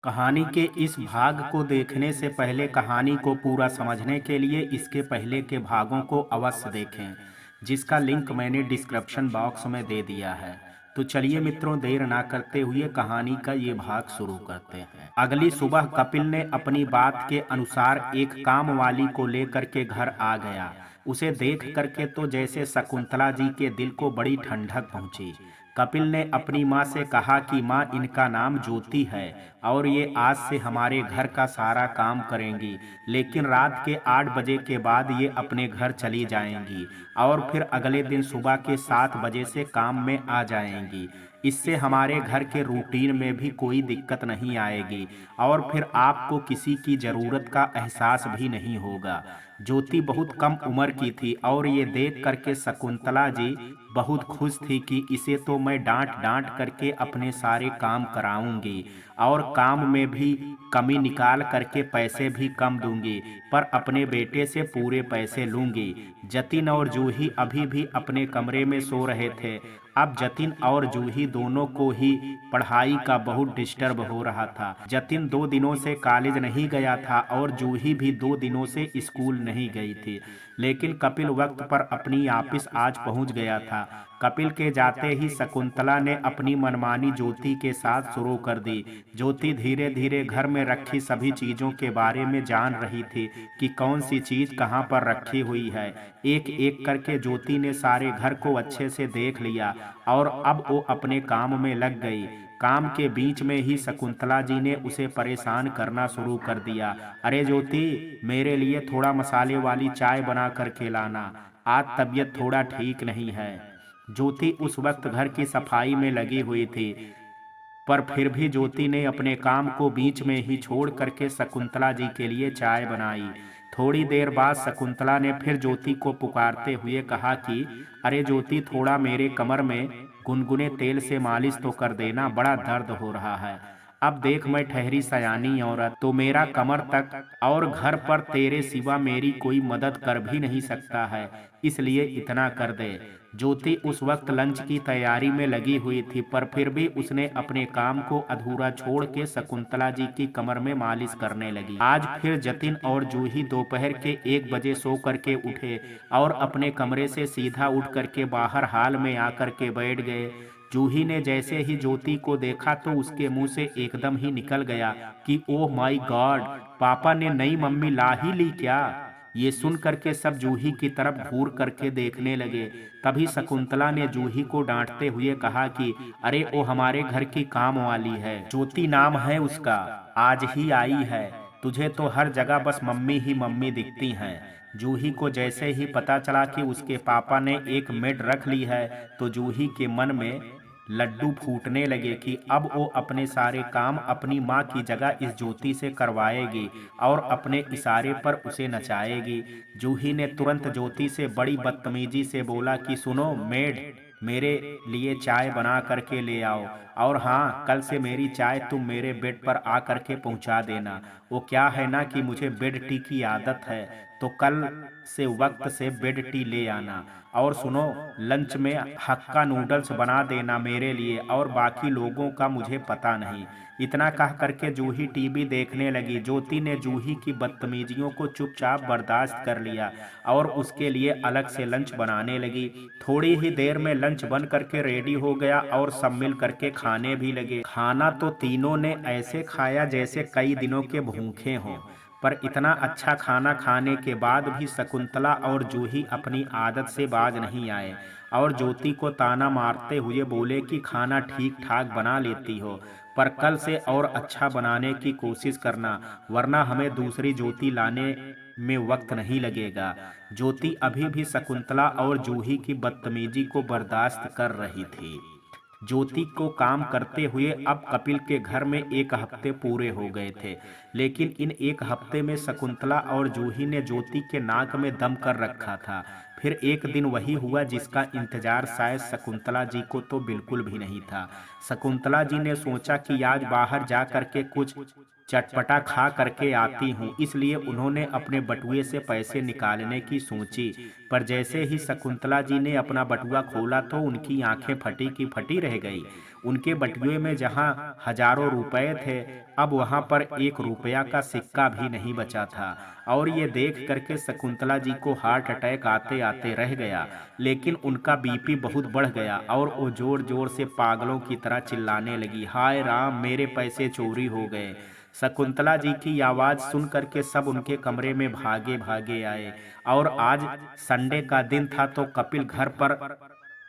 कहानी के इस भाग को देखने से पहले कहानी को पूरा समझने के लिए इसके पहले के भागों को अवश्य देखें, जिसका लिंक मैंने डिस्क्रिप्शन बॉक्स में दे दिया है। तो चलिए मित्रों, देर ना करते हुए कहानी का ये भाग शुरू करते हैं। अगली सुबह कपिल ने अपनी बात के अनुसार एक काम वाली को लेकर के घर आ गया। उसे देख करके तो जैसे शकुंतला जी के दिल को बड़ी ठंडक पहुंची। कपिल ने अपनी माँ से कहा कि माँ, इनका नाम ज्योति है और ये आज से हमारे घर का सारा काम करेंगी, लेकिन रात के 8 बजे के बाद ये अपने घर चली जाएंगी और फिर अगले दिन सुबह के 7 बजे से काम में आ जाएंगी। इससे हमारे घर के रूटीन में भी कोई दिक्कत नहीं आएगी और फिर आपको किसी की ज़रूरत का एहसास भी नहीं होगा। ज्योति बहुत कम उम्र की थी और ये देख करके शकुंतला जी बहुत खुश थी कि इसे तो मैं डांट डांट करके अपने सारे काम कराऊंगी और काम में भी कमी निकाल करके पैसे भी कम दूंगी, पर अपने बेटे से पूरे पैसे लूंगी। जतिन और जूही अभी भी अपने कमरे में सो रहे थे। अब जतिन और जूही दोनों को ही पढ़ाई का बहुत डिस्टर्ब हो रहा था। जतिन 2 दिनों से कॉलेज नहीं गया था और जूही भी 2 दिनों से स्कूल नहीं गई थी, लेकिन कपिल वक्त पर अपनी ऑफिस आज पहुंच गया था। कपिल के जाते ही शकुंतला ने अपनी मनमानी ज्योति के साथ शुरू कर दी। ज्योति धीरे धीरे घर में रखी सभी चीजों के बारे में जान रही थी कि कौन सी चीज कहाँ पर रखी हुई है। एक एक करके ज्योति ने सारे घर को अच्छे से देख लिया और अब वो अपने काम में लग गई। काम के बीच में ही शकुंतला जी ने उसे परेशान करना शुरू कर दिया। अरे ज्योति, मेरे लिए थोड़ा मसाले वाली चाय बना करके लाना, आज तबीयत थोड़ा ठीक नहीं है। ज्योति उस वक्त घर की सफाई में लगी हुई थी, पर फिर भी ज्योति ने अपने काम को बीच में ही छोड़ करके शकुंतला जी के लिए चाय बनाई। थोड़ी देर बाद शकुंतला ने फिर ज्योति को पुकारते हुए कहा कि अरे ज्योति, थोड़ा मेरे कमर में गुनगुने तेल से मालिश तो कर देना, बड़ा दर्द हो रहा है। अब देख, मैं ठहरी सयानी औरत तो मेरा कमर तक और घर पर तेरे सिवा मेरी कोई मदद कर भी नहीं सकता है, इसलिए इतना कर दे। ज्योति उस वक्त लंच की तैयारी में लगी हुई थी, पर फिर भी उसने अपने काम को अधूरा छोड़ के शकुंतला जी की कमर में मालिश करने लगी। आज फिर जतिन और जूही दोपहर के 1 बजे सो करके उठे और अपने कमरे से सीधा उठ करके बाहर हाल में आकर के बैठ गए। जूही ने जैसे ही ज्योति को देखा तो उसके मुंह से एकदम ही निकल गया कि ओह माय गॉड, पापा ने नई मम्मी ला ही ली क्या। ये सुन करके सब जूही की तरफ घूर करके देखने लगे। तभी शकुंतला ने जूही को डांटते हुए कहा कि अरे वो हमारे घर की काम वाली है, ज्योति नाम है उसका, आज ही आई है। तुझे तो हर जगह बस मम्मी ही मम्मी दिखती हैं। जूही को जैसे ही पता चला कि उसके पापा ने एक मेड रख ली है तो जूही के मन में लड्डू फूटने लगे कि अब वो अपने सारे काम अपनी माँ की जगह इस ज्योति से करवाएगी और अपने इशारे पर उसे नचाएगी। जूही ने तुरंत ज्योति से बड़ी बदतमीजी से बोला कि सुनो मेड, मेरे लिए चाय बना करके ले आओ और हाँ, कल से मेरी चाय तुम मेरे बेड पर आ करके पहुंचा देना। वो क्या है ना कि मुझे बेड टी की आदत है, तो कल से वक्त से बेड टी ले आना। और सुनो, लंच में हक्का नूडल्स बना देना मेरे लिए, और बाकी लोगों का मुझे पता नहीं। इतना कह करके जूही टीवी देखने लगी। ज्योति ने जूही की बदतमीजियों को चुपचाप बर्दाश्त कर लिया और उसके लिए अलग से लंच बनाने लगी। थोड़ी ही देर में लंच बन करके रेडी हो गया और सब मिल करके खाने भी लगे। खाना तो तीनों ने ऐसे खाया जैसे कई दिनों के भूखे हों, पर इतना अच्छा खाना खाने के बाद भी शकुंतला और जूही अपनी आदत से बाज नहीं आए और ज्योति को ताना मारते हुए बोले कि खाना ठीक ठाक बना लेती हो, पर कल से और अच्छा बनाने की कोशिश करना, वरना हमें दूसरी ज्योति लाने में वक्त नहीं लगेगा। ज्योति अभी भी शकुंतला और जूही की बदतमीजी को बर्दाश्त कर रही थी। ज्योति को काम करते हुए अब कपिल के घर में 1 हफ्ते पूरे हो गए थे, लेकिन इन 1 हफ्ते में शकुंतला और जूही ने ज्योति के नाक में दम कर रखा था। फिर एक दिन वही हुआ जिसका इंतजार शायद शकुंतला जी को तो बिल्कुल भी नहीं था। शकुंतला जी ने सोचा कि आज बाहर जा करके कुछ चटपटा खा करके आती हूँ, इसलिए उन्होंने अपने बटुए से पैसे निकालने की सोची। पर जैसे ही शकुंतला जी ने अपना बटुआ खोला तो उनकी आंखें फटी की फटी रह गई। उनके बटुए में जहां हजारों रुपए थे, अब वहां पर 1 रुपया का सिक्का भी नहीं बचा था। और ये देख करके शकुंतला जी को हार्ट अटैक आते आते रह गया। लेकिन उनका बीपी बहुत बढ़ गया और वो जोर जोर से पागलों की तरह चिल्लाने लगी, हाय राम, मेरे पैसे चोरी हो गए। शकुंतला जी की आवाज सुन करके सब उनके कमरे में भागे भागे आए। और आज संडे का दिन था तो कपिल घर पर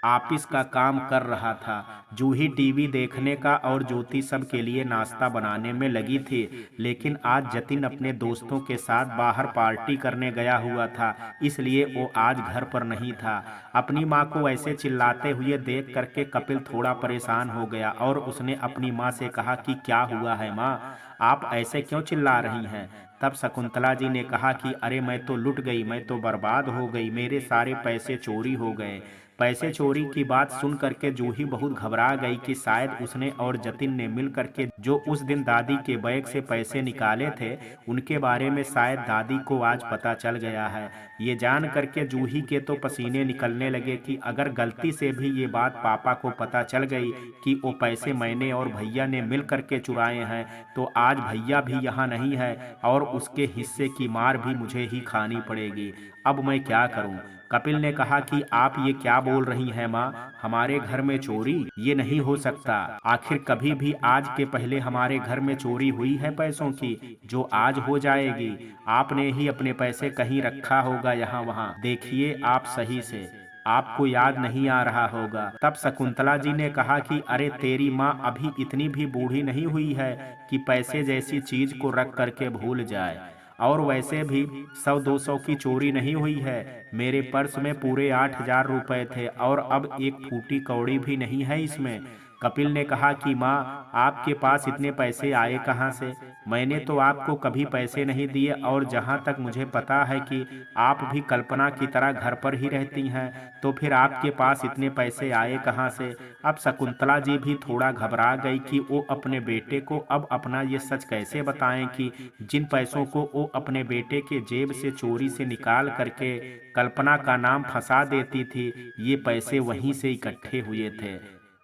ऑफिस का काम कर रहा था। जूही टीवी देखने का और ज्योति सब के लिए नाश्ता बनाने में लगी थी। लेकिन आज जतिन अपने दोस्तों के साथ बाहर पार्टी करने गया हुआ था, इसलिए वो आज घर पर नहीं था। अपनी माँ को ऐसे चिल्लाते हुए देख करके कपिल थोड़ा परेशान हो गया और उसने अपनी माँ से कहा कि क्या हुआ है माँ, आप ऐसे क्यों चिल्ला रही हैं। तब शकुंतला जी ने कहा कि अरे मैं तो लुट गई, मैं तो बर्बाद हो गई, मेरे सारे पैसे चोरी हो गए। पैसे चोरी की बात सुन करके जूही बहुत घबरा गई कि शायद उसने और जतिन ने मिल करके जो उस दिन दादी के बैग से पैसे निकाले थे, उनके बारे में शायद दादी को आज पता चल गया है। ये जान करके जूही के तो पसीने निकलने लगे कि अगर गलती से भी ये बात पापा को पता चल गई कि वो पैसे मैंने और भैया ने मिल करके चुराए हैं, तो आज भैया भी यहाँ नहीं है और उसके हिस्से की मार भी मुझे ही खानी पड़ेगी। अब मैं क्या करूं। कपिल ने कहा कि आप ये क्या बोल रही हैं माँ, हमारे घर में चोरी, ये नहीं हो सकता। आखिर कभी भी आज के पहले हमारे घर में चोरी हुई है पैसों की, जो आज हो जाएगी। आपने ही अपने पैसे कहीं रखा होगा यहाँ वहाँ, देखिए आप सही से, आपको याद नहीं आ रहा होगा। तब शकुंतला जी ने कहा कि अरे तेरी माँ अभी इतनी भी बूढ़ी नहीं हुई है कि पैसे जैसी चीज को रख करके भूल जाए। और वैसे भी 100-200 की चोरी नहीं हुई है। मेरे पर्स में पूरे 8,000 रुपए थे और अब एक फूटी कौड़ी भी नहीं है इसमें। कपिल ने कहा कि माँ, आपके पास इतने पैसे आए कहाँ से। मैंने तो आपको कभी पैसे नहीं दिए और जहाँ तक मुझे पता है कि आप भी कल्पना की तरह घर पर ही रहती हैं, तो फिर आपके पास इतने पैसे आए कहाँ से। अब शकुंतला जी भी थोड़ा घबरा गई कि वो अपने बेटे को अब अपना ये सच कैसे बताएं कि जिन पैसों को वो अपने बेटे के जेब से चोरी से निकाल करके कल्पना का नाम फंसा देती थी, ये पैसे वहीं से इकट्ठे हुए थे।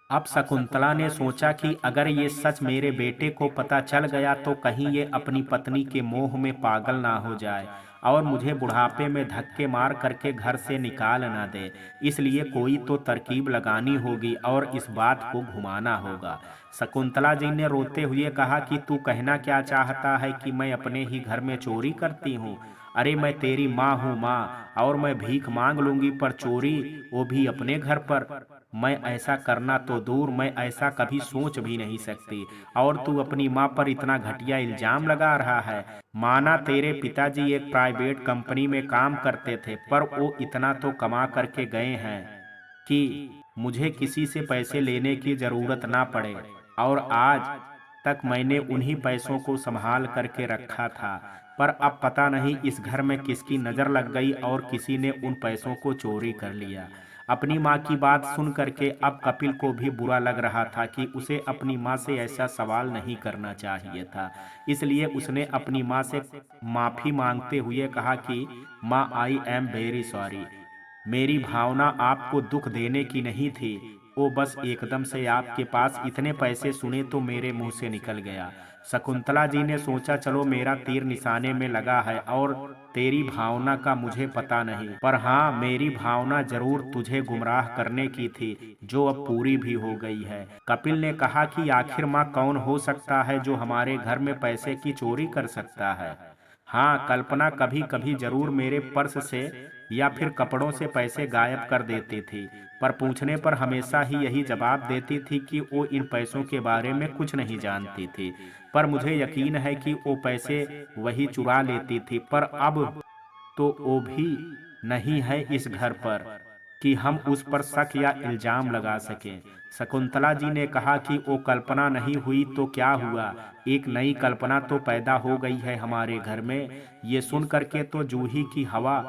अब शकुंतला ने सोचा कि अगर ये सच मेरे बेटे को पता चल गया तो कहीं ये अपनी पत्नी के मोह में पागल ना हो जाए और मुझे बुढ़ापे में धक्के मार करके घर से निकाल ना दे। इसलिए कोई तो तरकीब लगानी होगी और इस बात को घुमाना होगा। शकुंतला जी ने रोते हुए कहा कि तू कहना क्या चाहता है कि मैं अपने ही घर में चोरी करती हूँ। अरे मैं तेरी माँ हूँ माँ, और मैं भीख मांग लूंगी, पर चोरी, वो भी अपने घर पर। मैं ऐसा करना तो दूर, मैं ऐसा कभी सोच भी नहीं सकती। और तू अपनी माँ पर इतना घटिया इल्जाम लगा रहा है। माना तेरे पिताजी एक प्राइवेट कंपनी में काम करते थे, पर वो इतना तो कमा करके गए हैं कि मुझे किसी से पैसे लेने की जरूरत ना पड़े। और आज तक मैंने उन्हीं पैसों को संभाल करके रखा था, पर अब पता नहीं इस घर में किसकी नजर लग गई और किसी ने उन पैसों को चोरी कर लिया। अपनी माँ की बात सुन करके अब कपिल को भी बुरा लग रहा था कि उसे अपनी माँ से ऐसा सवाल नहीं करना चाहिए था। इसलिए उसने अपनी माँ से माफी मांगते हुए कहा कि माँ, आई एम वेरी सॉरी। मेरी भावना आपको दुख देने की नहीं थी, वो बस एकदम से आपके पास इतने पैसे सुने तो मेरे मुंह से निकल गया। शकुंतला जी ने सोचा चलो मेरा तीर निशाने में लगा है और तेरी भावना का मुझे पता नहीं, पर हाँ, मेरी भावना जरूर तुझे गुमराह करने की थी, जो अब पूरी भी हो गई है। कपिल ने कहा कि आखिर माँ कौन हो सकता है जो हमारे घर में पैसे की चोरी कर सकता है। हाँ, कल्पना कभी कभी जरूर मेरे पर्स से या फिर कपड़ों से पैसे गायब कर देती थी, पर पूछने पर हमेशा ही यही जवाब देती थी कि वो इन पैसों के बारे में कुछ नहीं जानती थी। पर मुझे यकीन है कि वो पैसे वही चुरा लेती थी, पर अब तो वो भी नहीं है इस घर पर कि हम उस पर शक या इल्जाम लगा सकें। शकुंतला जी ने कहा कि वो कल्पना नहीं हुई तो क्या हुआ, एक नई कल्पना तो पैदा हो गई है हमारे घर में। ये सुन करके तो जूही की हवा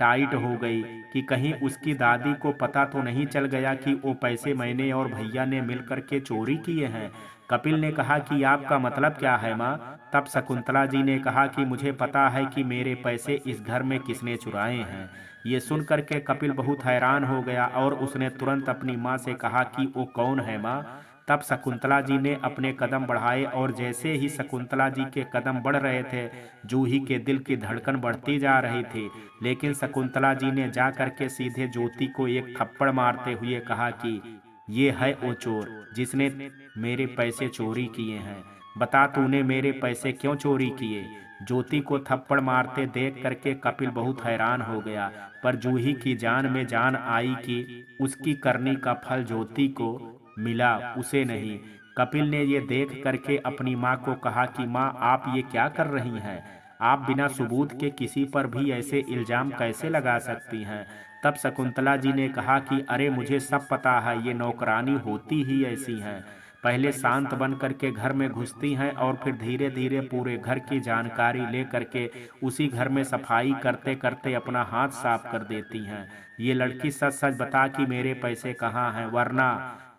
टाइट हो गई कि कहीं उसकी दादी को पता तो नहीं चल गया कि वो पैसे मैंने और भैया ने मिलकर के चोरी किए हैं। कपिल ने कहा कि आपका मतलब क्या है माँ। तब शकुंतला जी ने कहा कि मुझे पता है कि मेरे पैसे इस घर में किसने चुराए हैं। ये सुनकर के कपिल बहुत हैरान हो गया और उसने तुरंत अपनी माँ से कहा कि वो कौन है माँ। तब शकुंतला जी ने अपने कदम बढ़ाए और जैसे ही शकुंतला जी के कदम बढ़ रहे थे, जूही के दिल की धड़कन बढ़ती जा रही थी। लेकिन शकुंतला जी ने जा करके सीधे ज्योति को एक थप्पड़ मारते हुए कहा कि ये है वो चोर जिसने मेरे पैसे चोरी किए हैं। बता तूने मेरे पैसे क्यों चोरी किए। ज्योति को थप्पड़ मारते देख करके कपिल बहुत हैरान हो गया, पर जूही की जान में जान आई कि उसकी करनी का फल ज्योति को मिला, उसे नहीं। कपिल ने ये देख करके अपनी माँ को कहा कि माँ, आप ये क्या कर रही हैं। आप बिना सबूत के किसी पर भी ऐसे इल्जाम कैसे लगा सकती हैं। तब शकुंतला जी ने कहा कि अरे मुझे सब पता है, ये नौकरानी होती ही ऐसी हैं। पहले शांत बन करके घर में घुसती हैं और फिर धीरे धीरे पूरे घर की जानकारी ले करके उसी घर में सफाई करते करते अपना हाथ साफ कर देती हैं। ये लड़की सच सच बता कि मेरे पैसे कहाँ हैं, वरना।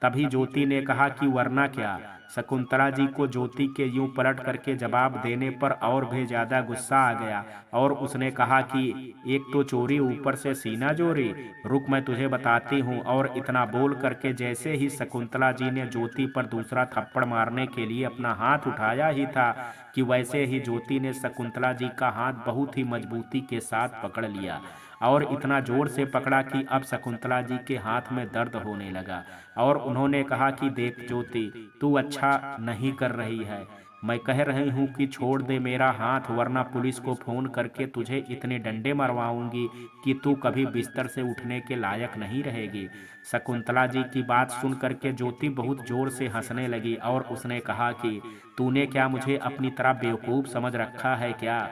तभी ज्योति ने कहा कि वरना क्या। शकुंतला जी को ज्योति के यूं पलट करके जवाब देने पर और भी ज्यादा गुस्सा आ गया और उसने कहा कि एक तो चोरी, ऊपर से सीना चोरी। रुक, मैं तुझे बताती हूँ। और इतना बोल करके जैसे ही शकुंतला जी ने ज्योति पर दूसरा थप्पड़ मारने के लिए अपना हाथ उठाया ही था कि वैसे ही ज्योति ने शकुंतला जी का हाथ बहुत ही मजबूती के साथ पकड़ लिया और इतना जोर से पकड़ा कि अब शकुंतला जी के हाथ में दर्द होने लगा। और उन्होंने कहा कि देख ज्योति, तू अच्छा नहीं कर रही है। मैं कह रही हूँ कि छोड़ दे मेरा हाथ, वरना पुलिस को फोन करके तुझे इतने डंडे मरवाऊंगी कि तू कभी बिस्तर से उठने के लायक नहीं रहेगी। शकुंतला जी की बात सुन करके ज्योति बहुत जोर से हंसने लगी और उसने कहा कि तूने क्या मुझे अपनी तरह बेवकूफ समझ रखा है क्या।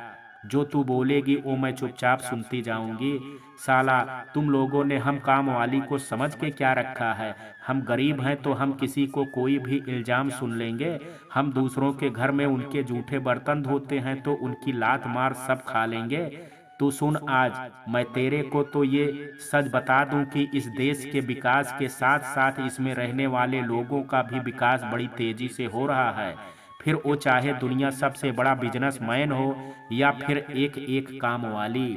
जो तू बोलेगी वो मैं चुपचाप सुनती जाऊंगी। साला, तुम लोगों ने हम काम वाली को समझ के क्या रखा है। हम गरीब हैं तो हम किसी को कोई भी इल्जाम सुन लेंगे। हम दूसरों के घर में उनके जूठे बर्तन धोते हैं तो उनकी लात मार सब खा लेंगे। तू सुन, आज मैं तेरे को तो ये सच बता दूं कि इस देश के विकास के साथ साथ इसमें रहने वाले लोगों का भी विकास बड़ी तेजी से हो रहा है। फिर वो चाहे दुनिया सबसे बड़ा बिजनेसमैन हो या फिर एक एक काम वाली।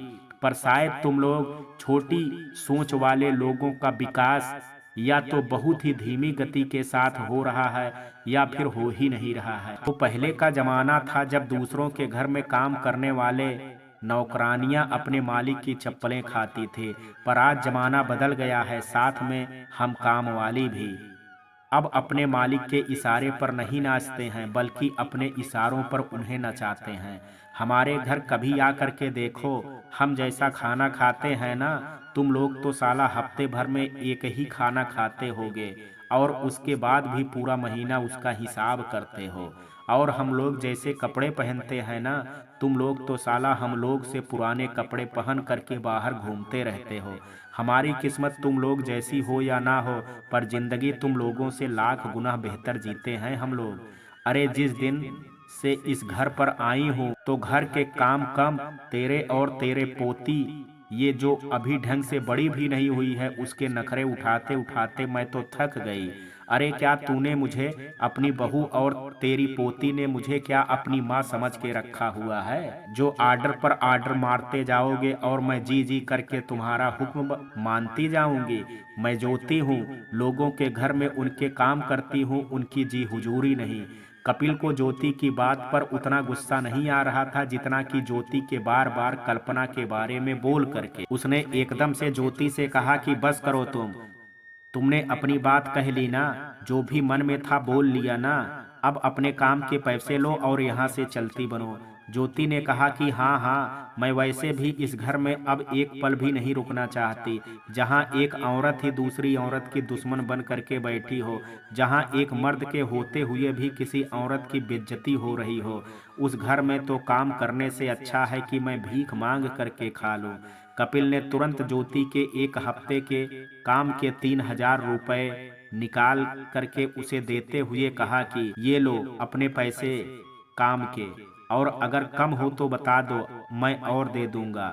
पर शायद तुम लोग छोटी सोच वाले लोगों का विकास या तो बहुत ही धीमी गति के साथ हो रहा है या फिर हो ही नहीं रहा है। तो पहले का जमाना था जब दूसरों के घर में काम करने वाले नौकरानियां अपने मालिक की चप्पलें खाती थी, पर आज जमाना बदल गया है, साथ में हम काम वाली भी अब अपने मालिक के इशारे पर नहीं नाचते हैं, बल्कि अपने इशारों पर उन्हें नचाते हैं। हमारे घर कभी आ करके देखो, हम जैसा खाना खाते हैं ना, तुम लोग तो साला हफ्ते भर में एक ही खाना खाते होगे और उसके बाद भी पूरा महीना उसका हिसाब करते हो। और हम लोग जैसे कपड़े पहनते हैं ना, तुम लोग तो साला हम लोग से पुराने कपड़े पहन करके बाहर घूमते रहते हो। हमारी किस्मत तुम लोग जैसी हो या ना हो, पर जिंदगी तुम लोगों से लाख गुना बेहतर जीते हैं हम लोग। अरे जिस दिन से इस घर पर आई हूँ तो घर के काम कम, तेरे और तेरे पोती ये जो अभी ढंग से बड़ी भी नहीं हुई है उसके नखरे उठाते उठाते मैं तो थक गई। अरे क्या तूने मुझे अपनी बहू और तेरी पोती ने मुझे क्या अपनी माँ समझ के रखा हुआ है, जो आर्डर पर आर्डर मारते जाओगे और मैं जी जी करके तुम्हारा हुक्म मानती जाऊंगी। मैं ज्योति हूँ, लोगों के घर में उनके काम करती हूँ, उनकी जी हुजूरी नहीं। कपिल को ज्योति की बात पर उतना गुस्सा नहीं आ रहा था जितना कि ज्योति के बार बार कल्पना के बारे में बोल करके। उसने एकदम से ज्योति से कहा कि बस करो तुमने अपनी बात कह ली ना, जो भी मन में था बोल लिया ना। अब अपने काम के पैसे लो और यहाँ से चलती बनो। ज्योति ने कहा कि हाँ हाँ, मैं वैसे भी इस घर में अब एक पल भी नहीं रुकना चाहती। जहाँ एक औरत ही दूसरी औरत की दुश्मन बन करके बैठी हो, जहाँ एक मर्द के होते हुए भी किसी औरत की बेइज्जती हो रही हो, उस घर में तो काम करने से अच्छा है कि मैं भीख मांग करके खा लूं। कपिल ने तुरंत ज्योति के एक हफ्ते के काम के 3,000 रुपए निकाल करके उसे देते हुए कहा कि ये लो अपने पैसे काम के, और अगर कम हो तो बता दो, मैं और दे दूंगा।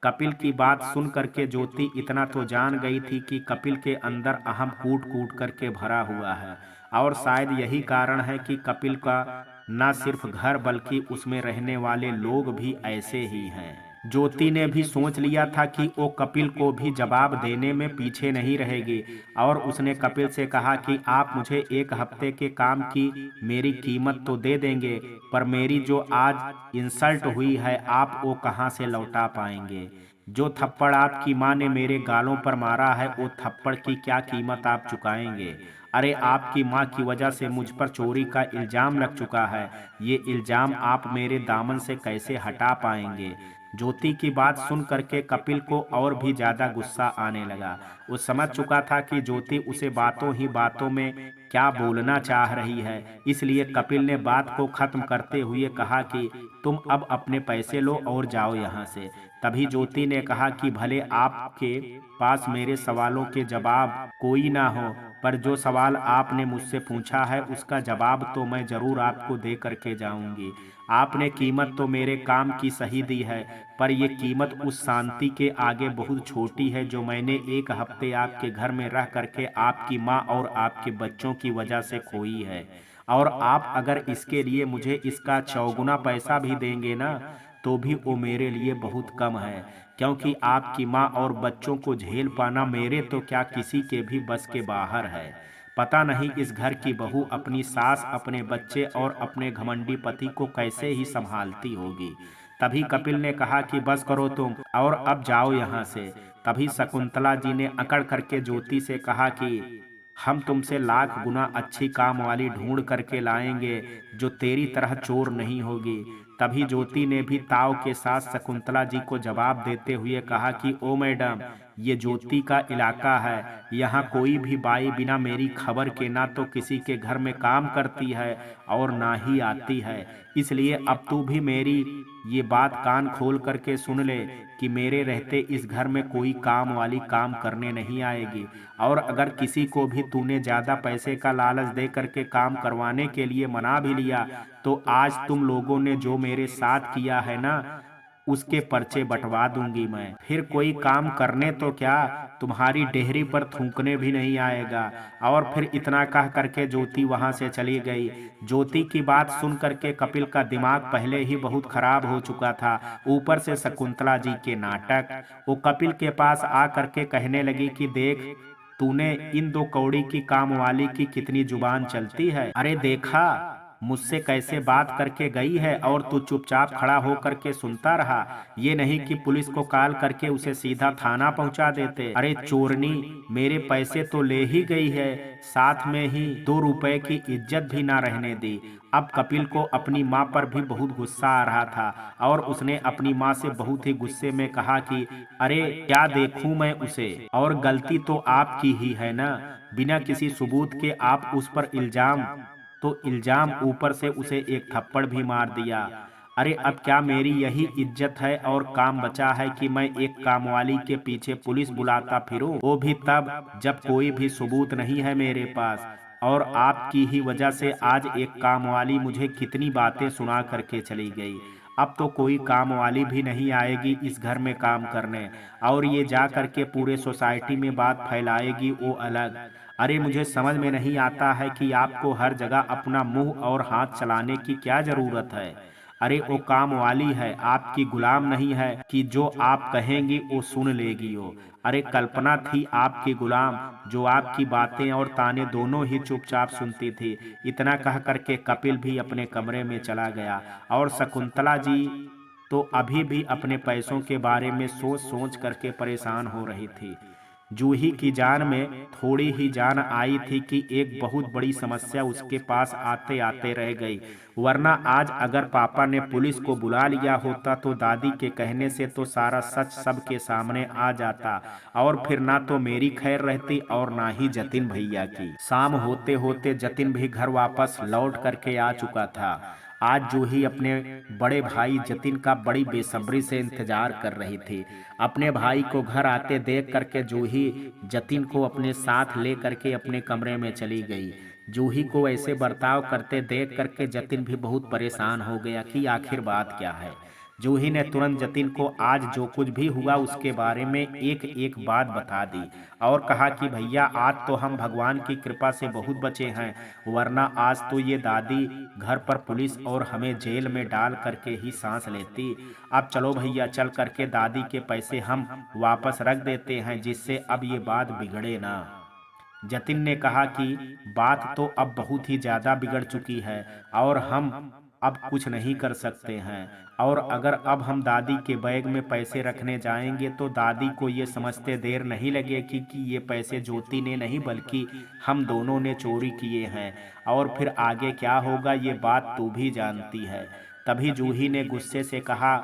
कपिल की बात सुन करके ज्योति इतना तो जान गई थी कि कपिल के अंदर अहम कूट कूट करके भरा हुआ है और शायद यही कारण है कि कपिल का न सिर्फ घर बल्कि उसमें रहने वाले लोग भी ऐसे ही हैं। ज्योति ने भी सोच लिया था कि वो कपिल को भी जवाब देने में पीछे नहीं रहेगी और उसने कपिल से कहा कि आप मुझे 1 हफ्ते के काम की मेरी कीमत तो दे देंगे, पर मेरी जो आज इंसल्ट हुई है आप वो कहाँ से लौटा पाएंगे। जो थप्पड़ आपकी माँ ने मेरे गालों पर मारा है वो थप्पड़ की क्या कीमत आप चुकाएंगे। अरे आपकी माँ की वजह से मुझ पर चोरी का इल्जाम लग चुका है, ये इल्जाम आप मेरे दामन से कैसे हटा पाएंगे। ज्योति की बात सुन करके कपिल को और भी ज्यादा गुस्सा आने लगा। वो समझ चुका था कि ज्योति उसे बातों ही बातों में क्या बोलना चाह रही है, इसलिए कपिल ने बात को खत्म करते हुए कहा कि तुम अब अपने पैसे लो और जाओ यहाँ से। तभी ज्योति ने कहा कि भले आपके पास मेरे सवालों के जवाब कोई ना हो, पर जो सवाल आपने मुझसे पूछा है उसका जवाब तो मैं जरूर आपको दे करके जाऊंगी। आपने कीमत तो मेरे काम की सही दी है, पर यह कीमत उस शांति के आगे बहुत छोटी है जो मैंने 1 हफ्ते आपके घर में रह करके आपकी माँ और आपके बच्चों की वजह से खोई है। और आप अगर इसके लिए मुझे इसका चौगुना पैसा भी देंगे ना, तो भी वो मेरे लिए बहुत कम है, क्योंकि आपकी माँ और बच्चों को झेल पाना मेरे तो क्या किसी के भी बस के बाहर है। पता नहीं इस घर की बहू अपनी सास, अपने बच्चे और अपने घमंडी पति को कैसे ही संभालती होगी। तभी कपिल ने कहा कि बस करो तुम और अब जाओ यहाँ से। तभी शकुंतला जी ने अकड़ करके ज्योति से कहा कि हम तुमसे लाख गुना अच्छी काम वाली ढूंढ करके लाएंगे जो तेरी तरह चोर नहीं होगी। तभी ज्योति ने भी ताव के साथ शकुंतला जी को जवाब देते हुए कहा कि ओ मैडम, ये ज्योति का इलाका है, यहाँ कोई भी बाई बिना मेरी खबर के ना तो किसी के घर में काम करती है और ना ही आती है। इसलिए अब तू भी मेरी ये बात कान खोल करके सुन ले कि मेरे रहते इस घर में कोई काम वाली काम करने नहीं आएगी। और अगर किसी को भी तूने ज्यादा पैसे का लालच दे करके काम करवाने के लिए मना भी लिया, तो आज तुम लोगों ने जो मेरे साथ किया है ना, उसके पर्चे बंटवा दूंगी मैं। फिर कोई काम करने तो क्या, तुम्हारी डेहरी पर थूकने भी नहीं आएगा। और फिर इतना कह करके ज्योति वहां से चली गई। ज्योति की बात सुन करके कपिल का दिमाग पहले ही बहुत खराब हो चुका था, ऊपर से शकुंतला जी के नाटक। वो कपिल के पास आ करके कहने लगी कि देख, तूने इन 2 कौड़ी की काम वाली की कितनी जुबान चलती है। अरे देखा मुझसे कैसे बात करके गई है और तू चुपचाप खड़ा हो करके सुनता रहा। ये नहीं कि पुलिस को कॉल करके उसे सीधा थाना पहुंचा देते। अरे चोरनी, मेरे पैसे तो ले ही गई है, साथ में ही 2 रुपए की इज्जत भी ना रहने दी। अब कपिल को अपनी माँ पर भी बहुत गुस्सा आ रहा था और उसने अपनी माँ से बहुत ही गुस्से में कहा कि अरे क्या देखूं मैं उसे, और गलती तो आपकी ही है ना। बिना किसी सबूत के आप उस पर इल्जाम ऊपर से उसे 1 थप्पड़ भी मार दिया। अरे अब क्या मेरी यही इज्जत है और काम बचा है कि मैं एक कामवाली के पीछे पुलिस बुलाता फिरूं, वो भी तब जब कोई भी सबूत नहीं है मेरे पास। और आपकी ही वजह से आज एक कामवाली मुझे कितनी बातें सुना करके चली गई। अब तो कोई काम वाली भी नहीं आएगी इस घर में काम करने, और ये जा करके पूरे सोसाइटी में बात फैलाएगी वो अलग। अरे मुझे समझ में नहीं आता है कि आपको हर जगह अपना मुंह और हाथ चलाने की क्या जरूरत है। अरे वो काम वाली है, आपकी गुलाम नहीं है कि जो आप कहेंगी वो सुन लेगी वो। अरे कल्पना थी आपकी गुलाम, जो आपकी बातें और ताने दोनों ही चुपचाप सुनती थी। इतना कह करके कपिल भी अपने कमरे में चला गया और शकुंतला जी तो अभी भी अपने पैसों के बारे में सोच सोच करके परेशान हो रही थी। जूही की जान में थोड़ी ही जान आई थी कि एक बहुत बड़ी समस्या उसके पास आते आते रह गई। वरना आज अगर पापा ने पुलिस को बुला लिया होता तो दादी के कहने से तो सारा सच सबके सामने आ जाता, और फिर ना तो मेरी खैर रहती और ना ही जतिन भैया की। शाम होते होते जतिन भी घर वापस लौट करके आ चुका था। आज जूही अपने बड़े भाई जतिन का बड़ी बेसब्री से इंतजार कर रही थी। अपने भाई को घर आते देख करके जूही जतिन को अपने साथ ले करके अपने कमरे में चली गई। जूही को ऐसे बर्ताव करते देख करके जतिन भी बहुत परेशान हो गया कि आखिर बात क्या है। जूही ने तुरंत जतिन को आज जो कुछ भी हुआ उसके बारे में एक एक बात बता दी और कहा कि भैया आज तो हम भगवान की कृपा से बहुत बचे हैं, वरना आज तो ये दादी घर पर पुलिस और हमें जेल में डाल करके ही सांस लेती। अब चलो भैया, चल करके दादी के पैसे हम वापस रख देते हैं, जिससे अब ये बात बिगड़े ना। जतिन ने कहा कि बात तो अब बहुत ही ज्यादा बिगड़ चुकी है और हम अब कुछ नहीं कर सकते हैं, और अगर अब हम दादी के बैग में पैसे रखने जाएंगे तो दादी को ये समझते देर नहीं लगेगी कि ये पैसे ज्योति ने नहीं बल्कि हम दोनों ने चोरी किए हैं, और फिर आगे क्या होगा ये बात तू भी जानती है। तभी जूही ने गुस्से से कहा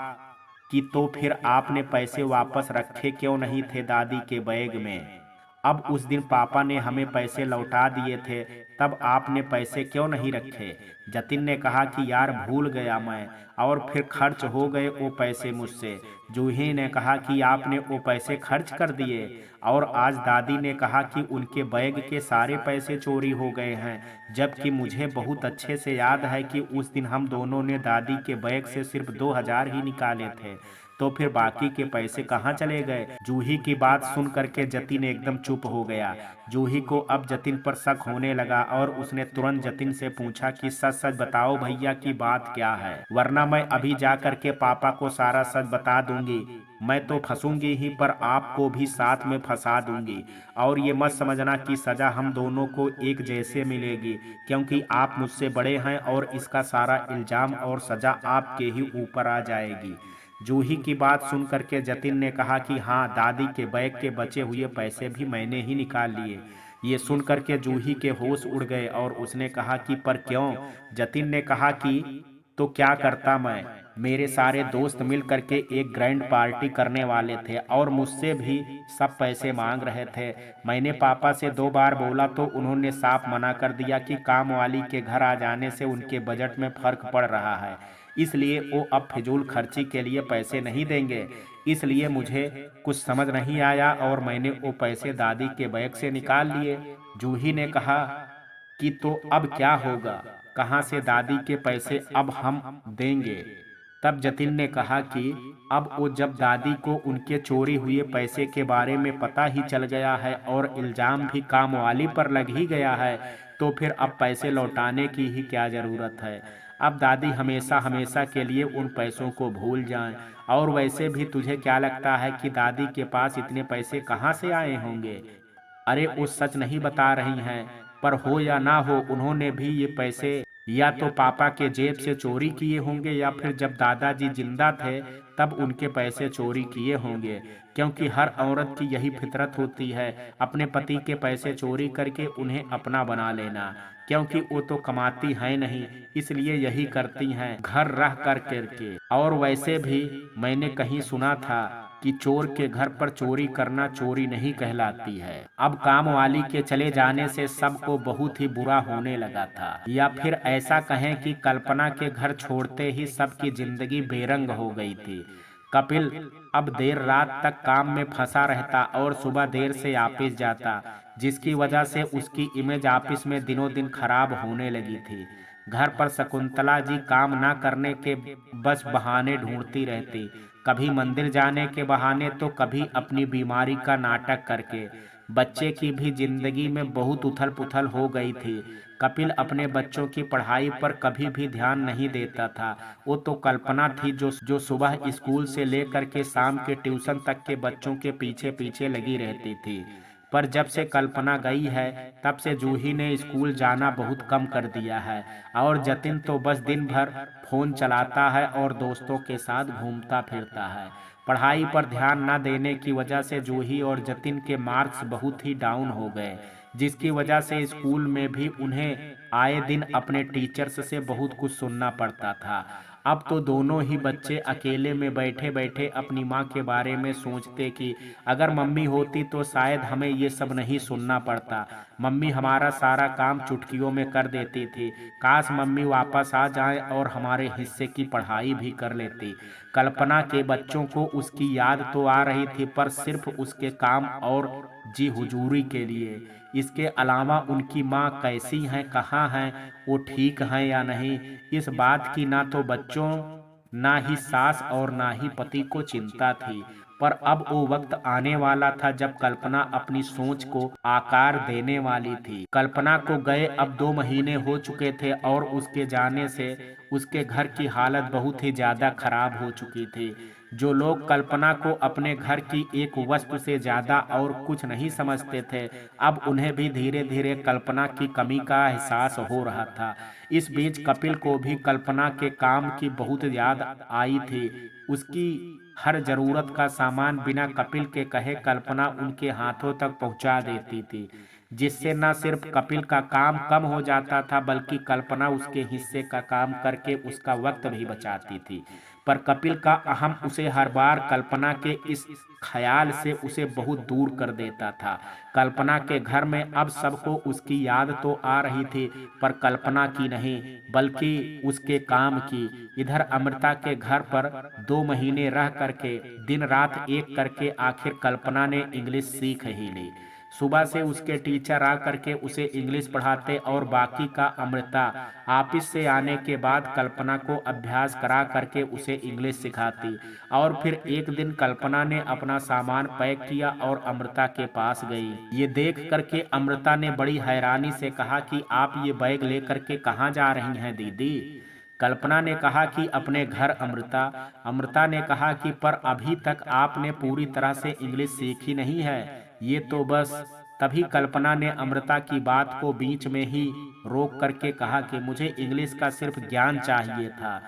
कि तो फिर आपने पैसे वापस रखे क्यों नहीं थे दादी के बैग में? अब उस दिन पापा ने हमें पैसे लौटा दिए थे, तब आपने पैसे क्यों नहीं रखे? जतिन ने कहा कि यार भूल गया मैं, और फिर खर्च हो गए वो पैसे मुझसे। जूही ने कहा कि आपने वो पैसे खर्च कर दिए, और आज दादी ने कहा कि उनके बैग के सारे पैसे चोरी हो गए हैं, जबकि मुझे बहुत अच्छे से याद है कि उस दिन हम दोनों ने दादी के बैग से सिर्फ 2,000 ही निकाले थे, तो फिर बाकी के पैसे कहाँ चले गए? जूही की बात सुन करके जतिन एकदम चुप हो गया। जूही को अब जतिन पर शक होने लगा और उसने तुरंत जतिन से पूछा कि सच सच बताओ भैया की बात क्या है, वरना मैं अभी जा करके पापा को सारा सच बता दूंगी। मैं तो फंसूंगी ही, पर आपको भी साथ में फंसा दूंगी, और ये मत समझना कि सजा हम दोनों को एक जैसे मिलेगी, क्योंकि आप मुझसे बड़े हैं और इसका सारा इल्जाम और सजा आपके ही ऊपर आ जाएगी। जूही की बात सुन करके जतिन ने कहा कि हाँ, दादी के बैग के बचे हुए पैसे भी मैंने ही निकाल लिए। ये सुन करके जूही के होश उड़ गए और उसने कहा कि पर क्यों? जतिन ने कहा कि तो क्या करता मैं, मेरे सारे दोस्त मिल करके एक ग्रैंड पार्टी करने वाले थे और मुझसे भी सब पैसे मांग रहे थे। मैंने पापा से 2 बार बोला तो उन्होंने साफ मना कर दिया कि काम वाली के घर आ जाने से उनके बजट में फर्क पड़ रहा है, इसलिए वो अब फिजूल खर्ची के लिए पैसे नहीं देंगे। इसलिए मुझे कुछ समझ नहीं आया और मैंने वो पैसे दादी के बैग से निकाल लिए। जूही ने कहा कि तो अब क्या होगा, कहाँ से दादी के पैसे अब हम देंगे? तब जतिन ने कहा कि अब वो जब दादी को उनके चोरी हुए पैसे के बारे में पता ही चल गया है और इल्जाम भी कामवाली पर लग ही गया है, तो फिर अब पैसे लौटाने की ही क्या जरूरत है। अब दादी हमेशा हमेशा के लिए उन पैसों को भूल जाएं। और वैसे भी तुझे क्या लगता है कि दादी के पास इतने पैसे कहाँ से आए होंगे? अरे वो सच नहीं बता रही हैं, पर हो या ना हो उन्होंने भी ये पैसे या तो पापा के जेब से चोरी किए होंगे या फिर जब दादाजी जिंदा थे तब उनके पैसे चोरी किए होंगे, क्योंकि हर औरत की यही फितरत होती है, अपने पति के पैसे चोरी करके उन्हें अपना बना लेना, क्योंकि वो तो कमाती है नहीं, इसलिए यही करती हैं घर रह कर करके। और वैसे भी मैंने कहीं सुना था कि चोर के घर पर चोरी करना चोरी नहीं कहलाती है। अब काम वाली के चले जाने से सबको बहुत ही बुरा होने लगा था, या फिर ऐसा कहें कि कल्पना के घर छोड़ते ही सबकी जिंदगी बेरंग हो गई थी। कपिल अब देर रात तक काम में फंसा रहता और सुबह देर से ऑफिस जाता, जिसकी वजह से उसकी इमेज ऑफिस में दिनों दिन खराब होने लगी थी। घर पर शकुंतला जी काम ना करने के बस बहाने ढूंढती रहती, कभी मंदिर जाने के बहाने तो कभी अपनी बीमारी का नाटक करके। बच्चे की भी जिंदगी में बहुत उथल पुथल हो गई थी। कपिल अपने बच्चों की पढ़ाई पर कभी भी ध्यान नहीं देता था। वो तो कल्पना थी जो सुबह स्कूल से लेकर के शाम के ट्यूशन तक के बच्चों के पीछे पीछे लगी रहती थी। पर जब से कल्पना गई है तब से जूही ने स्कूल जाना बहुत कम कर दिया है, और जतिन तो बस दिन भर फोन चलाता है और दोस्तों के साथ घूमता फिरता है। पढ़ाई पर ध्यान न देने की वजह से जूही और जतिन के मार्क्स बहुत ही डाउन हो गए, जिसकी वजह से स्कूल में भी उन्हें आए दिन अपने टीचर्स से बहुत कुछ सुनना पड़ता था। अब तो दोनों ही बच्चे अकेले में बैठे बैठे अपनी माँ के बारे में सोचते कि अगर मम्मी होती तो शायद हमें ये सब नहीं सुनना पड़ता। मम्मी हमारा सारा काम चुटकियों में कर देती थी। काश मम्मी वापस आ जाए और हमारे हिस्से की पढ़ाई भी कर लेती। कल्पना के बच्चों को उसकी याद तो आ रही थी, पर सिर्फ उसके काम और जी हुजूरी के लिए। इसके अलावा उनकी माँ कैसी हैं, कहाँ हैं, वो ठीक हैं या नहीं, इस बात की ना तो बच्चों ना ही सास और ना ही पति को चिंता थी। पर अब वो वक्त आने वाला था जब कल्पना अपनी सोच को आकार देने वाली थी। कल्पना को गए अब 2 महीने हो चुके थे और उसके जाने से उसके घर की हालत बहुत ही ज्यादा खराब हो चुकी थी। जो लोग कल्पना को अपने घर की एक वस्तु से ज्यादा और कुछ नहीं समझते थे, अब उन्हें भी धीरे धीरे कल्पना की कमी का एहसास हो रहा था। इस बीच कपिल को भी कल्पना के काम की बहुत याद आई थी। उसकी हर जरूरत का सामान बिना कपिल के कहे कल्पना उनके हाथों तक पहुंचा देती थी, जिससे न सिर्फ कपिल का काम कम हो जाता था बल्कि कल्पना उसके हिस्से का काम करके उसका वक्त भी बचाती थी। पर कपिल का अहम उसे हर बार कल्पना के इस ख्याल से उसे बहुत दूर कर देता था। कल्पना के घर में अब सबको उसकी याद तो आ रही थी, पर कल्पना की नहीं बल्कि उसके काम की। इधर अमृता के घर पर 2 महीने रह करके दिन रात एक करके आखिर कल्पना ने इंग्लिश सीख ही ली। सुबह से उसके टीचर आ करके उसे इंग्लिश पढ़ाते और बाकी का अमृता ऑफिस से आने के बाद कल्पना को अभ्यास करा करके उसे इंग्लिश सिखाती। और फिर एक दिन कल्पना ने अपना सामान पैक किया और अमृता के पास गई। ये देख करके अमृता ने बड़ी हैरानी से कहा कि आप ये बैग लेकर के कहाँ जा रही हैं दीदी? कल्पना ने कहा कि अपने घर अमृता। अमृता ने कहा कि पर अभी तक आपने पूरी तरह से इंग्लिश सीखी नहीं है, ये तो बस। तभी कल्पना ने अमृता की बात को बीच में ही रोक करके कहा कि मुझे इंग्लिश का सिर्फ ज्ञान चाहिए था,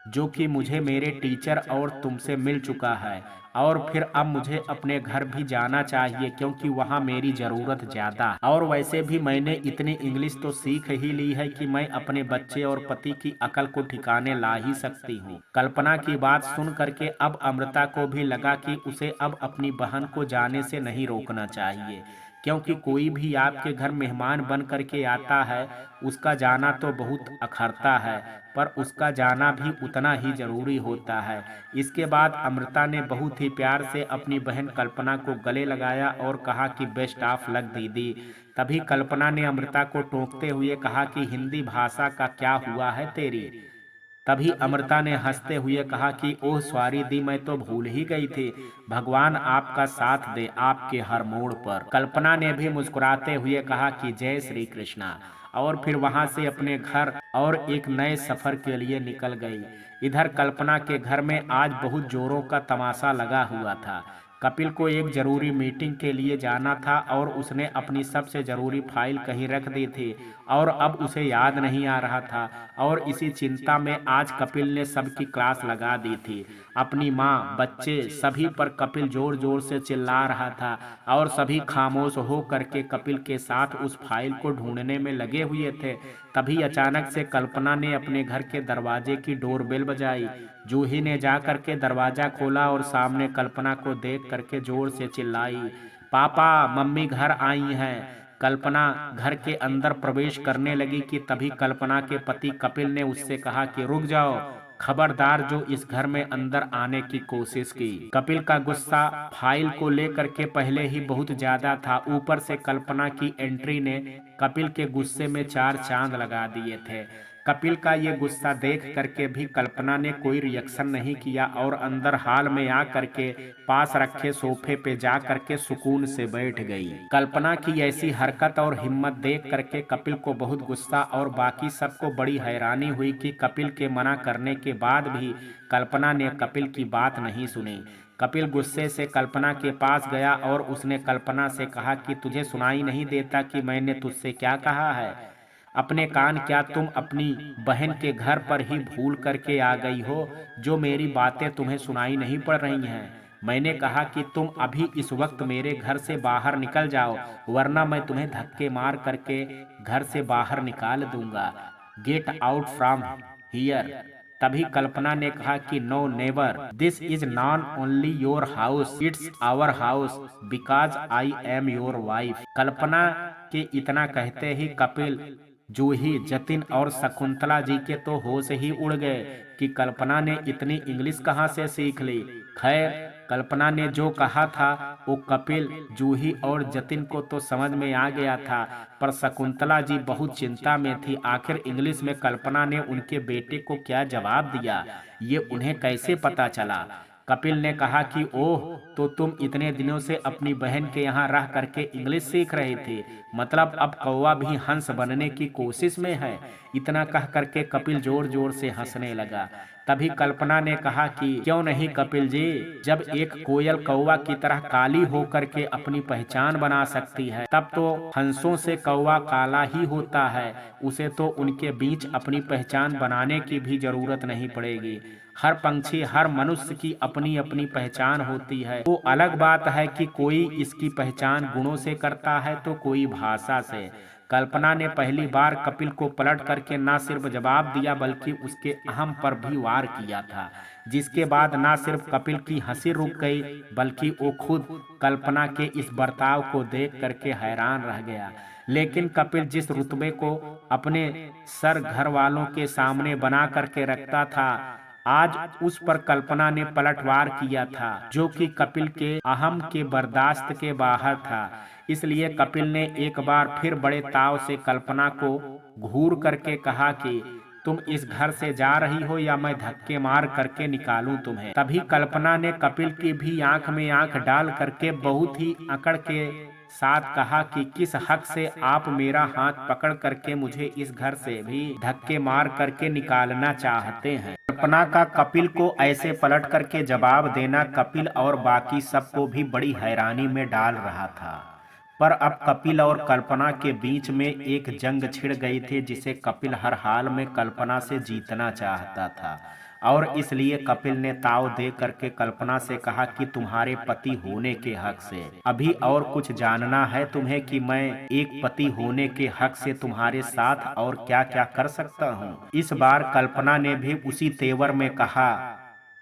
जो कि मुझे मेरे टीचर और तुमसे मिल चुका है। और फिर अब मुझे अपने घर भी जाना चाहिए क्योंकि वहाँ मेरी ज़रूरत ज़्यादा है। और वैसे भी मैंने इतनी इंग्लिश तो सीख ही ली है कि मैं अपने बच्चे और पति की अकल को ठिकाने ला ही सकती हूँ। कल्पना की बात सुन करके अब अमृता को भी लगा कि उसे अब अपनी बहन को जाने से नहीं रोकना चाहिए, क्योंकि कोई भी आपके घर मेहमान बन करके आता है, उसका जाना तो बहुत अखरता है, पर उसका जाना भी उतना ही जरूरी होता है। इसके बाद अमृता ने बहुत ही प्यार से अपनी बहन कल्पना को गले लगाया और कहा कि बेस्ट ऑफ लक दीदी। तभी कल्पना ने अमृता को टोकते हुए कहा कि हिंदी भाषा का क्या हुआ है तेरी? तभी अमृता ने हंसते हुए कहा कि ओह सॉरी दी, मैं तो भूल ही गई थी। भगवान आपका साथ दे आपके हर मोड़ पर। कल्पना ने भी मुस्कुराते हुए कहा कि जय श्री कृष्णा, और फिर वहां से अपने घर और एक नए सफर के लिए निकल गई। इधर कल्पना के घर में आज बहुत जोरों का तमाशा लगा हुआ था। कपिल को एक जरूरी मीटिंग के लिए जाना था और उसने अपनी सबसे जरूरी फाइल कहीं रख दी थी और अब उसे याद नहीं आ रहा था। और इसी चिंता में आज कपिल ने सबकी क्लास लगा दी थी। अपनी माँ, बच्चे सभी पर कपिल जोर जोर से चिल्ला रहा था और सभी खामोश हो करके कपिल के साथ उस फाइल को ढूंढने में लगे हुए थे। तभी अचानक से कल्पना ने अपने घर के दरवाजे की डोरबेल बजाई। जूही ने जा करके दरवाजा खोला और सामने कल्पना को देख करके जोर से चिल्लाई, पापा मम्मी घर आई हैं। कल्पना घर के अंदर प्रवेश करने लगी कि तभी कल्पना के पति कपिल ने उससे कहा कि रुक जाओ, खबरदार जो इस घर में अंदर आने की कोशिश की। कपिल का गुस्सा फाइल को लेकर के पहले ही बहुत ज्यादा था, ऊपर से कल्पना की एंट्री ने कपिल के गुस्से में 4 चांद लगा दिए थे। कपिल का ये गुस्सा देख करके भी कल्पना ने कोई रिएक्शन नहीं किया और अंदर हाल में आ करके पास रखे सोफे पे जा करके सुकून से बैठ गई। कल्पना की ऐसी हरकत और हिम्मत देख करके कपिल को बहुत गुस्सा और बाकी सबको बड़ी हैरानी हुई कि कपिल के मना करने के बाद भी कल्पना ने कपिल की बात नहीं सुनी। कपिल गुस्से से कल्पना के पास गया और उसने कल्पना से कहा कि तुझे सुनाई नहीं देता कि मैंने तुझसे क्या कहा है? अपने कान क्या तुम अपनी बहन के घर पर ही भूल करके आ गई हो, जो मेरी बातें तुम्हें सुनाई नहीं पड़ रही हैं? मैंने कहा कि तुम अभी इस वक्त मेरे घर से बाहर निकल जाओ, वरना मैं तुम्हें धक्के मार करके घर से बाहर निकाल दूंगा। Get out from here. तभी कल्पना ने कहा कि no never, this is not only your house, it's our house because I am your wife. Kalpana के इतना कहते ही कपिल, जूही, जतिन और शकुंतला जी के तो होश ही उड़ गए कि कल्पना ने इतनी इंग्लिश कहाँ से सीख ली। खैर कल्पना ने जो कहा था वो कपिल, जूही और जतिन को तो समझ में आ गया था, पर शकुंतला जी बहुत चिंता में थी। आखिर इंग्लिश में कल्पना ने उनके बेटे को क्या जवाब दिया, ये उन्हें कैसे पता चला। कपिल ने कहा कि ओह, तो तुम इतने दिनों से अपनी बहन के यहाँ रह करके इंग्लिश सीख रहे थे, मतलब अब कौवा भी हंस बनने की कोशिश में है। इतना कह करके कपिल जोर जोर से हंसने लगा। तभी कल्पना ने कहा कि क्यों नहीं कपिल जी, जब एक कोयल कौवा की तरह काली होकर के अपनी पहचान बना सकती है, तब तो हंसों से कौवा काला ही होता है। उसे तो उनके बीच अपनी पहचान बनाने की भी जरूरत नहीं पड़ेगी। हर पंछी, हर मनुष्य की अपनी अपनी पहचान होती है। वो अलग बात है कि कोई इसकी पहचान गुणों से करता है तो कोई भाषा से। कल्पना ने पहली बार कपिल को पलट करके न सिर्फ जवाब दिया बल्कि उसके अहम पर भी वार किया था, जिसके बाद न सिर्फ कपिल की हंसी रुक गई बल्कि वो खुद कल्पना के इस बर्ताव को देख करके हैरान रह गया। लेकिन कपिल जिस रुतबे को अपने सर घर वालों के सामने बना करके रखता था, आज उस पर कल्पना ने पलटवार किया था, जो कि कपिल के अहम के बर्दाश्त के बाहर था। इसलिए कपिल ने एक बार फिर बड़े ताव से कल्पना को घूर करके कहा कि तुम इस घर से जा रही हो या मैं धक्के मार करके निकालूं तुम्हें। तभी कल्पना ने कपिल की भी आंख में आंख डाल करके बहुत ही अकड़ के साथ कहा कि किस हक से आप मेरा हाथ पकड़ करके मुझे इस घर से भी धक्के मार करके निकालना चाहते हैं। कल्पना का कपिल को ऐसे पलट करके जवाब देना कपिल और बाकी सबको भी बड़ी हैरानी में डाल रहा था। पर अब कपिल और कल्पना के बीच में एक जंग छिड़ गई थी, जिसे कपिल हर हाल में कल्पना से जीतना चाहता था। और इसलिए कपिल ने ताव दे करके कल्पना से कहा कि तुम्हारे पति होने के हक से अभी और कुछ जानना है तुम्हें कि मैं एक पति होने के हक से तुम्हारे साथ और क्या क्या कर सकता हूँ। इस बार कल्पना ने भी उसी तेवर में कहा,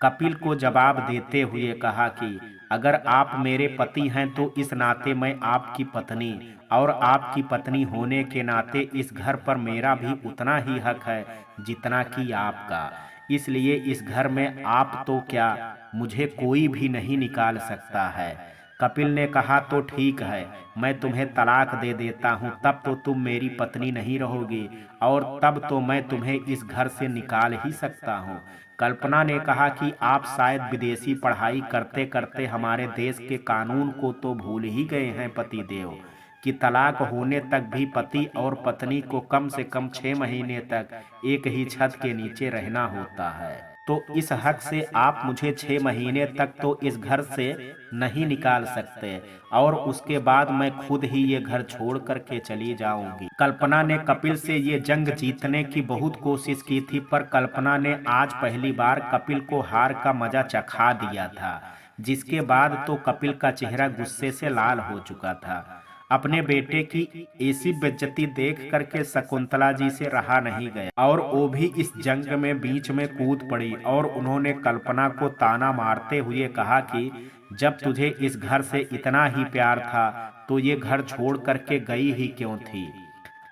कपिल को जवाब देते हुए कहा कि अगर आप मेरे पति हैं तो इस नाते मैं आपकी पत्नी, और आपकी पत्नी होने के नाते इस घर पर मेरा भी उतना ही हक है जितना कि आपका। इसलिए इस घर में आप तो क्या, मुझे कोई भी नहीं निकाल सकता है। कपिल ने कहा तो ठीक है, मैं तुम्हें तलाक दे देता हूँ, तब तो तुम मेरी पत्नी नहीं रहोगी और तब तो मैं तुम्हें इस घर से निकाल ही सकता हूँ। कल्पना ने कहा कि आप शायद विदेशी पढ़ाई करते करते हमारे देश के कानून को तो भूल ही गए हैं पतिदेव, कि तलाक होने तक भी पति और पत्नी को कम से कम 6 महीने तक एक ही छत के नीचे रहना होता है। तो इस हक से आप मुझे 6 महीने तक तो इस घर से नहीं निकाल सकते और उसके बाद मैं खुद ही ये घर छोड़ करके चली जाऊंगी। कल्पना ने कपिल से ये जंग जीतने की बहुत कोशिश की थी, पर कल्पना ने आज पहली बार कपिल को हार का मजा चखा दिया था, जिसके बाद तो कपिल का चेहरा गुस्से से लाल हो चुका था। अपने बेटे की ऐसी बेइज्जती देख करके शकुंतला जी से रहा नहीं गया और वो भी इस जंग में बीच में कूद पड़ी और उन्होंने कल्पना को ताना मारते हुए कहा कि जब तुझे इस घर से इतना ही प्यार था तो ये घर छोड़ करके गई ही क्यों थी,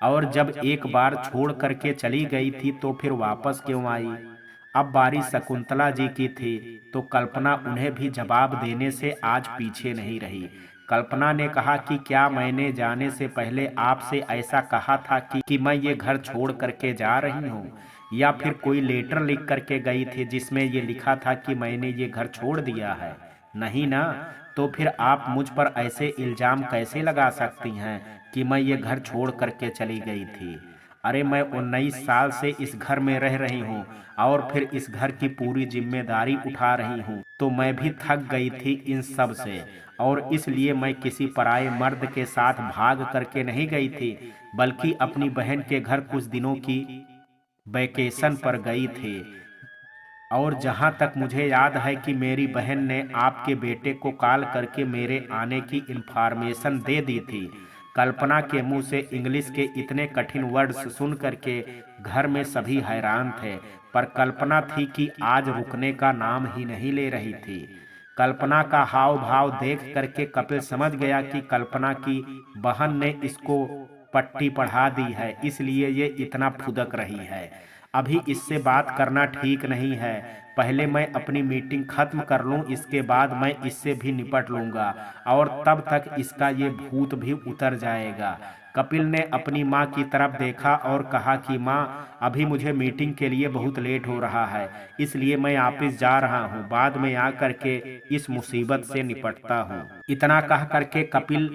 और जब एक बार छोड़ करके चली गई थी तो फिर वापस क्यों आई। अब बारी शकुंतला जी की थी तो कल्पना उन्हें भी जवाब देने से आज पीछे नहीं रही। कल्पना ने कहा कि क्या मैंने जाने से पहले आपसे ऐसा कहा था कि मैं ये घर छोड़ करके जा रही हूँ, या फिर कोई लेटर लिख करके गई थी जिसमें ये लिखा था कि मैंने ये घर छोड़ दिया है? नहीं ना, तो फिर आप मुझ पर ऐसे इल्जाम कैसे लगा सकती हैं कि मैं ये घर छोड़ करके चली गई थी? अरे मैं 19 साल से इस घर में रह रही हूँ और फिर इस घर की पूरी जिम्मेदारी उठा रही हूँ, तो मैं भी थक गई थी इन सब से, और इसलिए मैं किसी पराये मर्द के साथ भाग करके नहीं गई थी, बल्कि अपनी बहन के घर कुछ दिनों की वैकेशन पर गई थी। और जहाँ तक मुझे याद है कि मेरी बहन ने आपके बेटे को कॉल करके मेरे आने की इन्फॉर्मेशन दे दी थी। कल्पना के मुंह से इंग्लिश के इतने कठिन वर्ड्स सुन करके घर में सभी हैरान थे, पर कल्पना थी कि आज रुकने का नाम ही नहीं ले रही थी। कल्पना का हाव भाव देख करके कपिल समझ गया कि कल्पना की बहन ने इसको पट्टी पढ़ा दी है, इसलिए ये इतना फुदक रही है। अभी इससे बात करना ठीक नहीं है। पहले मैं अपनी मीटिंग खत्म कर लूं, इसके बाद मैं इससे भी निपट लूंगा और तब तक इसका ये भूत भी उतर जाएगा। कपिल ने अपनी माँ की तरफ देखा और कहा कि माँ, अभी मुझे मीटिंग के लिए बहुत लेट हो रहा है, इसलिए मैं ऑफिस जा रहा हूँ। बाद में आकर के इस मुसीबत से निपटता हूँ। इतना कह करके कपिल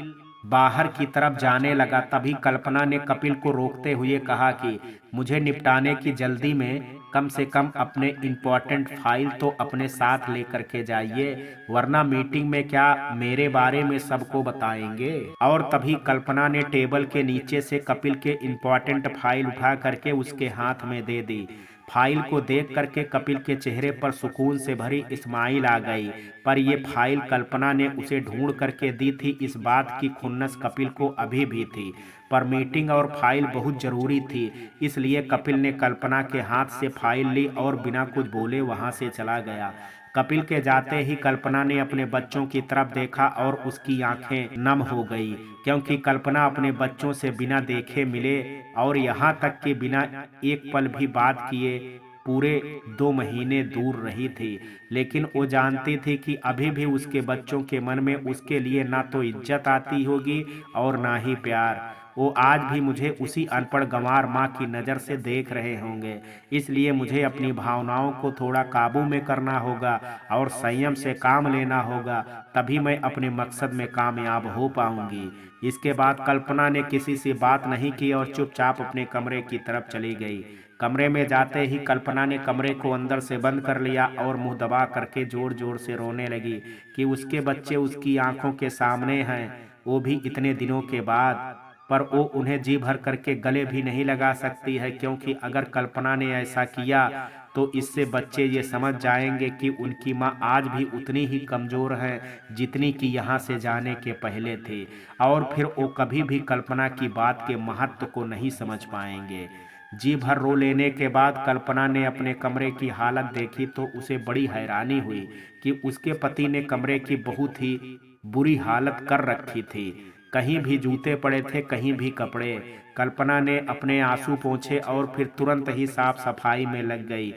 बाहर की तरफ जाने लगा। तभी कल्पना ने कपिल को रोकते हुए कहा कि मुझे निपटाने की जल्दी में कम से कम अपने इम्पोर्टेंट फाइल तो अपने साथ लेकर के जाइए, वरना मीटिंग में क्या मेरे बारे में सबको बताएंगे। और तभी कल्पना ने टेबल के नीचे से कपिल के इम्पोर्टेंट फाइल उठा करके उसके हाथ में दे दी। फाइल को देख करके कपिल के चेहरे पर सुकून से भरी स्माइल आ गई। पर ये फाइल कल्पना ने उसे ढूंढ करके दी थी, इस बात की खुन्नस कपिल को अभी भी थी। पर मीटिंग और फाइल बहुत जरूरी थी, इसलिए कपिल ने कल्पना के हाथ से फाइल ली और बिना कुछ बोले वहां से चला गया। कपिल के जाते ही कल्पना ने अपने बच्चों की तरफ देखा और उसकी आंखें नम हो गई, क्योंकि कल्पना अपने बच्चों से बिना देखे मिले और यहाँ तक कि बिना एक पल भी बात किए पूरे 2 महीने दूर रही थी। लेकिन वो जानती थी कि अभी भी उसके बच्चों के मन में उसके लिए ना तो इज्जत आती होगी और ना ही प्यार। वो आज भी मुझे उसी अनपढ़ गंवार माँ की नज़र से देख रहे होंगे। इसलिए मुझे अपनी भावनाओं को थोड़ा काबू में करना होगा और संयम से काम लेना होगा, तभी मैं अपने मकसद में कामयाब हो पाऊंगी। इसके बाद कल्पना ने किसी से बात नहीं की और चुपचाप अपने कमरे की तरफ चली गई। कमरे में जाते ही कल्पना ने कमरे को अंदर से बंद कर लिया और मुंह दबा करके जोर जोर से रोने लगी कि उसके बच्चे उसकी आंखों के सामने हैं, वो भी इतने दिनों के बाद। पर वो उन्हें जी भर करके गले भी नहीं लगा सकती है, क्योंकि अगर कल्पना ने ऐसा किया तो इससे बच्चे ये समझ जाएंगे कि उनकी माँ आज भी उतनी ही कमज़ोर है जितनी कि यहाँ से जाने के पहले थी, और फिर वो कभी भी कल्पना की बात के महत्व को नहीं समझ पाएंगे। जी भर रो लेने के बाद कल्पना ने अपने कमरे की हालत देखी तो उसे बड़ी हैरानी हुई कि उसके पति ने कमरे की बहुत ही बुरी हालत कर रखी थी। कहीं भी जूते पड़े थे, कहीं भी कपड़े। कल्पना ने अपने आंसू पोंछे और फिर तुरंत ही साफ सफाई में लग गई।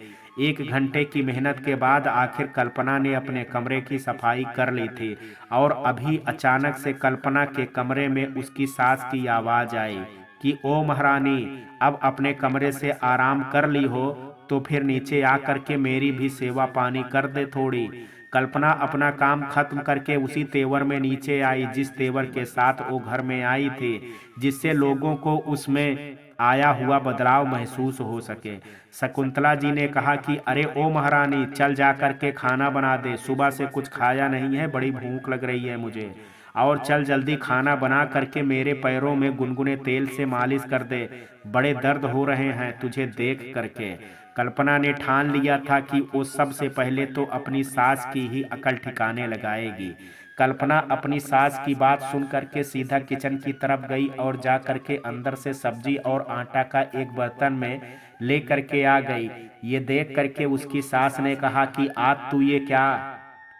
1 घंटे की मेहनत के बाद आखिर कल्पना ने अपने कमरे की सफाई कर ली थी और अभी अचानक से कल्पना के कमरे में उसकी सास की आवाज आई कि ओ महारानी, अब अपने कमरे से आराम कर ली हो तो फिर नीचे आकर के मेरी भी सेवा पानी कर दे थोड़ी। कल्पना अपना काम खत्म करके उसी तेवर में नीचे आई जिस तेवर के साथ वो घर में आई थी, जिससे लोगों को उसमें आया हुआ बदलाव महसूस हो सके। शकुंतला जी ने कहा कि अरे ओ महारानी, चल जा कर के खाना बना दे, सुबह से कुछ खाया नहीं है, बड़ी भूख लग रही है मुझे, और चल जल्दी खाना बना करके मेरे पैरों में गुनगुने तेल से मालिश कर दे, बड़े दर्द हो रहे हैं तुझे देख करके। कल्पना ने ठान लिया था कि वो सबसे पहले तो अपनी सास की ही अकल ठिकाने लगाएगी। कल्पना अपनी सास की बात सुन करके सीधा किचन की तरफ गई और जा करके अंदर से सब्जी और आटा का एक बर्तन में ले करके आ गई। ये देख करके उसकी सास ने कहा कि आज तू ये क्या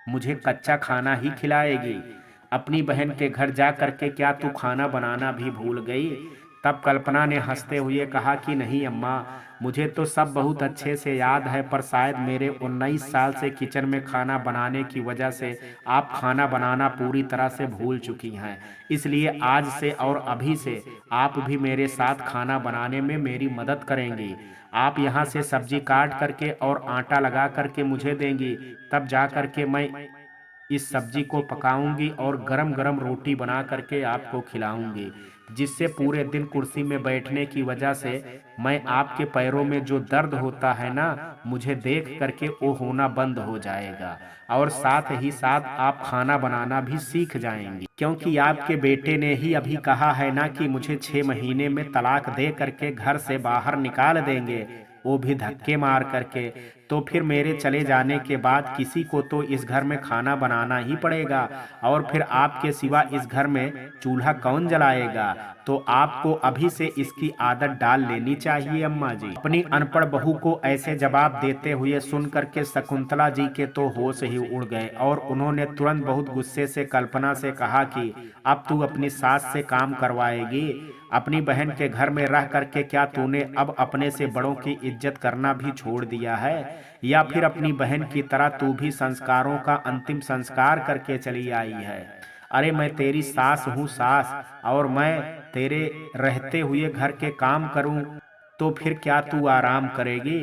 मुझे कच्चा खाना ही खिलाएगी? अपनी बहन के घर जा करके क्या तू खाना बनाना भी भूल गई? तब कल्पना ने हंसते हुए कहा कि नहीं अम्मा, मुझे तो सब बहुत अच्छे से याद है, पर शायद मेरे 19 साल से किचन में खाना बनाने की वजह से आप खाना बनाना पूरी तरह से भूल चुकी हैं। इसलिए आज से और अभी से आप भी मेरे साथ खाना बनाने में मेरी मदद करेंगी। आप यहाँ से सब्जी काट करके और आटा लगा करके मुझे देंगी, तब जा करके मैं इस सब्जी को पकाऊंगी और गरम गरम रोटी बना करके आपको खिलाऊंगी, जिससे पूरे दिन कुर्सी में बैठने की वजह से मैं आपके पैरों में जो दर्द होता है ना, मुझे देख करके वो होना बंद हो जाएगा, और साथ ही साथ आप खाना बनाना भी सीख जाएंगी, क्योंकि आपके बेटे ने ही अभी कहा है ना कि मुझे 6 महीने में तलाक दे करके घर से बाहर निकाल देंगे, वो भी धक्के मार करके। तो फिर मेरे चले जाने के बाद किसी को तो इस घर में खाना बनाना ही पड़ेगा, और फिर आपके सिवा इस घर में चूल्हा कौन जलाएगा? तो आपको अभी से इसकी आदत डाल लेनी चाहिए अम्मा जी। अपनी अनपढ़ बहू को ऐसे जवाब देते हुए सुन करके शकुंतला जी के तो होश ही उड़ गए, और उन्होंने तुरंत बहुत गुस्से से कल्पना से कहा कि अब तू अपनी सास से काम करवाएगी? अपनी बहन के घर में रह करके क्या तूने अब अपने से बड़ों की इज्जत करना भी छोड़ दिया है? या फिर अपनी बहन की तरह तू भी संस्कारों का अंतिम संस्कार करके चली आई है? अरे मैं तेरी सास हूँ सास, और मैं तेरे रहते हुए घर के काम करूँ तो फिर क्या तू आराम करेगी?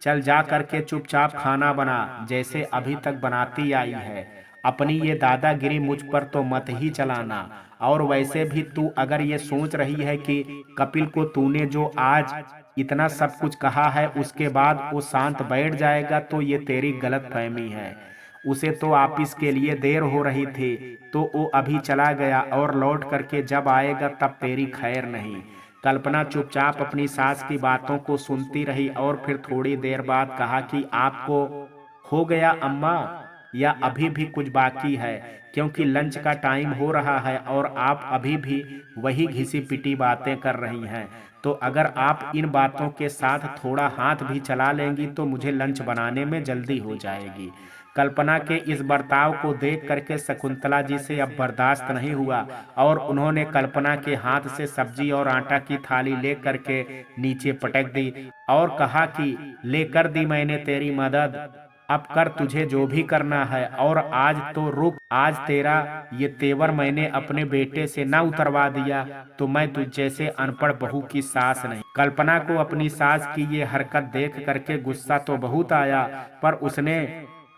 चल जा करके चुपचाप खाना बना, जैसे अभी तक बनाती आई है। अपनी ये दादागिरी मुझ पर तो मत ही चलाना। और वैसे भी तू अगर ये सोच रही है कि कपिल को तूने जो आज इतना सब कुछ कहा है उसके बाद वो शांत बैठ जाएगा, तो ये तेरी गलत फहमी है। उसे तो ऑफिस के लिए देर हो रही थी, तो वो अभी चला गया, और लौट करके जब आएगा तब तेरी खैर नहीं। कल्पना चुपचाप अपनी सास की बातों को सुनती रही, और फिर थोड़ी देर बाद कहा कि आपको हो गया अम्मा, या अभी भी कुछ बाकी है? क्योंकि लंच का टाइम हो रहा है और आप अभी भी वही घिसी पिटी बातें कर रही हैं। तो अगर आप इन बातों के साथ थोड़ा हाथ भी चला लेंगी तो मुझे लंच बनाने में जल्दी हो जाएगी। कल्पना के इस बर्ताव को देख करके शकुंतला जी से अब बर्दाश्त नहीं हुआ, और उन्होंने कल्पना के हाथ से सब्जी और आटा की थाली ले करके नीचे पटक दी, और कहा कि ले कर दी मैंने तेरी मदद, अब कर तुझे जो भी करना है, और आज तो रुक। आज तेरा ये तेवर मैंने अपने बेटे से ना उतरवा दिया तो मैं तुझ जैसे अनपढ़ बहू की सास नहीं। कल्पना को अपनी सास की ये हरकत देख करके गुस्सा तो बहुत आया, पर उसने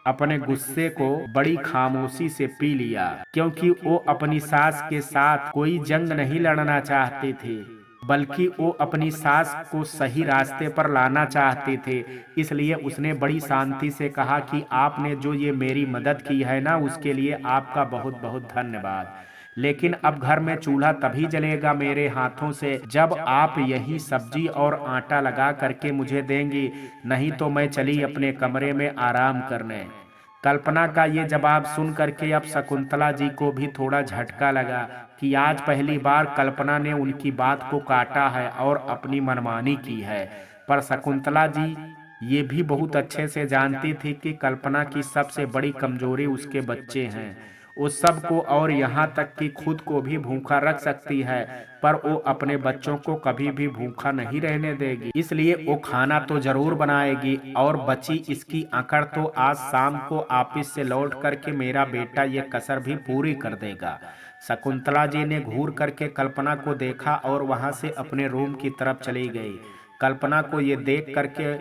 अपने गुस्से को बड़ी खामोशी से पी लिया, क्योंकि वो अपनी सास के साथ कोई जंग नहीं लड़ना चाहते थे, बल्कि वो अपनी सास को सही रास्ते पर लाना चाहते थे। इसलिए उसने बड़ी शांति से कहा कि आपने जो ये मेरी मदद की है ना, उसके लिए आपका बहुत बहुत धन्यवाद। लेकिन अब घर में चूल्हा तभी जलेगा मेरे हाथों से जब आप यही सब्जी और आटा लगा करके मुझे देंगी, नहीं तो मैं चली अपने कमरे में आराम करने। कल्पना का ये जवाब सुन करके अब शकुंतला जी को भी थोड़ा झटका लगा कि आज पहली बार कल्पना ने उनकी बात को काटा है और अपनी मनमानी की है। पर शकुंतला जी ये भी बहुत अच्छे से जानती थी कि कल्पना की सबसे बड़ी कमजोरी उसके बच्चे हैं। उस सब को और यहाँ तक कि खुद को भी भूखा रख सकती है, पर वो अपने बच्चों को कभी भी भूखा नहीं रहने देगी। इसलिए वो खाना तो जरूर बनाएगी, और बची इसकी अकड़ तो आज शाम को ऑफिस से लौट करके मेरा बेटा ये कसर भी पूरी कर देगा। शकुंतला जी ने घूर करके कल्पना को देखा और वहां से अपने रूम की तरफ चली गई। कल्पना को ये देख करके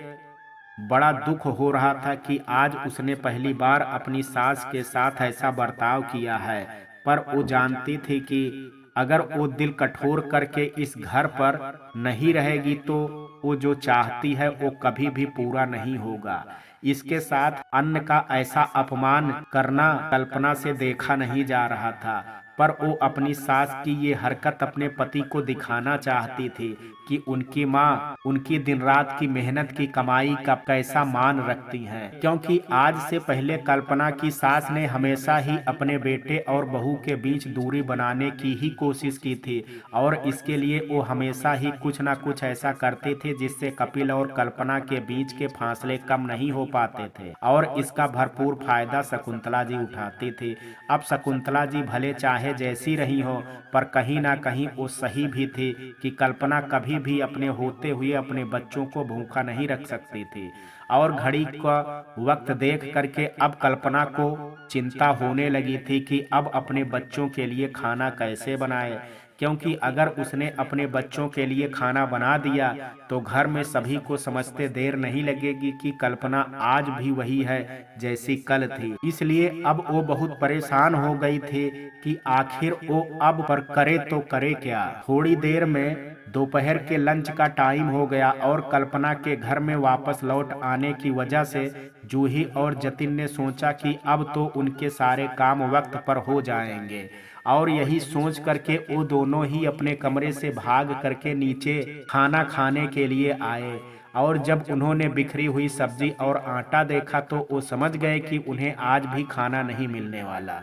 बड़ा दुख हो रहा था कि आज उसने पहली बार अपनी सास के साथ ऐसा बर्ताव किया है, पर वो जानती थी कि अगर वो दिल कठोर करके इस घर पर नहीं रहेगी तो वो जो चाहती है वो कभी भी पूरा नहीं होगा। इसके साथ अन्न का ऐसा अपमान करना कल्पना से देखा नहीं जा रहा था, पर वो अपनी सास की ये हरकत अपने पति को दिखाना चाहती थी कि उनकी माँ उनकी दिन रात की मेहनत की कमाई का कैसा मान रखती हैं। क्योंकि आज से पहले कल्पना की सास ने हमेशा ही अपने बेटे और बहू के बीच दूरी बनाने की ही कोशिश की थी, और इसके लिए वो हमेशा ही कुछ ना कुछ ऐसा करते थे जिससे कपिल और कल्पना के बीच के फासले कम नहीं हो पाते थे, और इसका भरपूर फायदा शकुंतला जी उठाती थी। अब शकुंतला जी भले चाहे जैसी रही हो, पर कहीं ना कहीं वो सही भी थी कि कल्पना कभी भी अपने होते हुए अपने बच्चों को भूखा नहीं रख सकती थी। और घड़ी का वक्त देख करके अब कल्पना को चिंता होने लगी थी कि अब अपने बच्चों के लिए खाना कैसे बनाए, क्योंकि अगर उसने अपने बच्चों के लिए खाना बना दिया तो घर में सभी को समझते देर नहीं लगेगी कि कल्पना आज भी वही है जैसी कल थी। इसलिए अब वो बहुत परेशान हो गई थी कि आखिर वो अब पर करे तो करे क्या। थोड़ी देर में दोपहर के लंच का टाइम हो गया, और कल्पना के घर में वापस लौट आने की वजह से जूही और जतिन ने सोचा कि अब तो उनके सारे काम वक्त पर हो जाएंगे, और यही सोच करके वो दोनों ही अपने कमरे से भाग करके नीचे खाना खाने के लिए आए। और जब उन्होंने बिखरी हुई सब्जी और आटा देखा तो वो समझ गए कि उन्हें आज भी खाना नहीं मिलने वाला।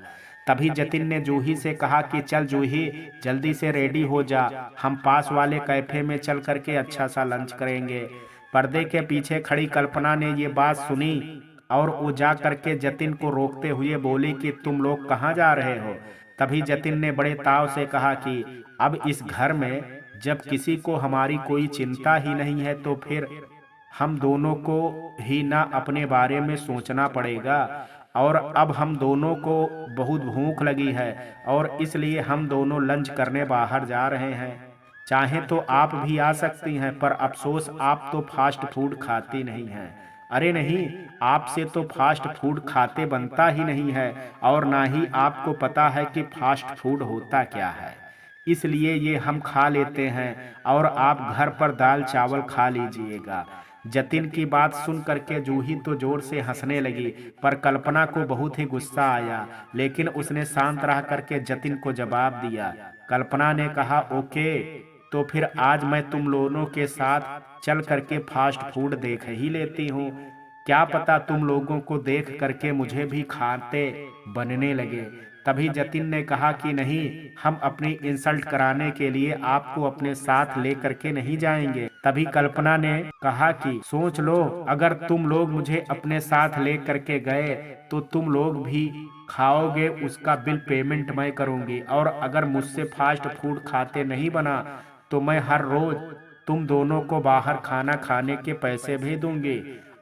तभी जतिन ने जूही से कहा कि चल जूही, जल्दी से रेडी हो जा, हम पास वाले कैफे में चल करके अच्छा सा लंच करेंगे। पर्दे के पीछे खड़ी कल्पना ने ये बात सुनी और वो जा करके जतिन को रोकते हुए बोली कि तुम लोग कहाँ जा रहे हो। तभी जतिन ने बड़े ताव से कहा कि अब इस घर में जब किसी को हमारी कोई चिंता ही नहीं है तो फिर हम दोनों को ही ना अपने बारे में सोचना पड़ेगा। और अब हम दोनों को बहुत भूख लगी है और इसलिए हम दोनों लंच करने बाहर जा रहे हैं। चाहे तो आप भी आ सकती हैं, पर अफसोस आप तो फास्ट फूड खाती नहीं हैं। अरे नहीं, आपसे तो फास्ट फूड खाते बनता ही नहीं है और ना ही आपको पता है कि फास्ट फूड होता क्या है। इसलिए ये हम खा लेते हैं और आप घर पर दाल चावल खा लीजिएगा। जतिन की बात सुन करके जूही तो जोर से हंसने लगी, पर कल्पना को बहुत ही गुस्सा आया, लेकिन उसने शांत रह करके जतिन को जवाब दिया। कल्पना ने कहा, ओके, तो फिर आज मैं तुम लोगों के साथ चल करके फास्ट फूड देख ही लेती हूँ। क्या पता तुम लोगों को देख करके मुझे भी खाते बनने लगे। तभी जतिन ने कहा कि नहीं, हम अपनी इंसल्ट कराने के लिए आपको अपने साथ ले करके नहीं जाएंगे। तभी कल्पना ने कहा कि सोच लो, अगर तुम लोग मुझे अपने साथ ले करके गए तो तुम लोग भी खाओगे, उसका बिल पेमेंट मैं करूंगी, और अगर मुझसे फास्ट फूड खाते नहीं बना तो मैं हर रोज तुम दोनों को बाहर खाना खाने के पैसे भी दूंगी।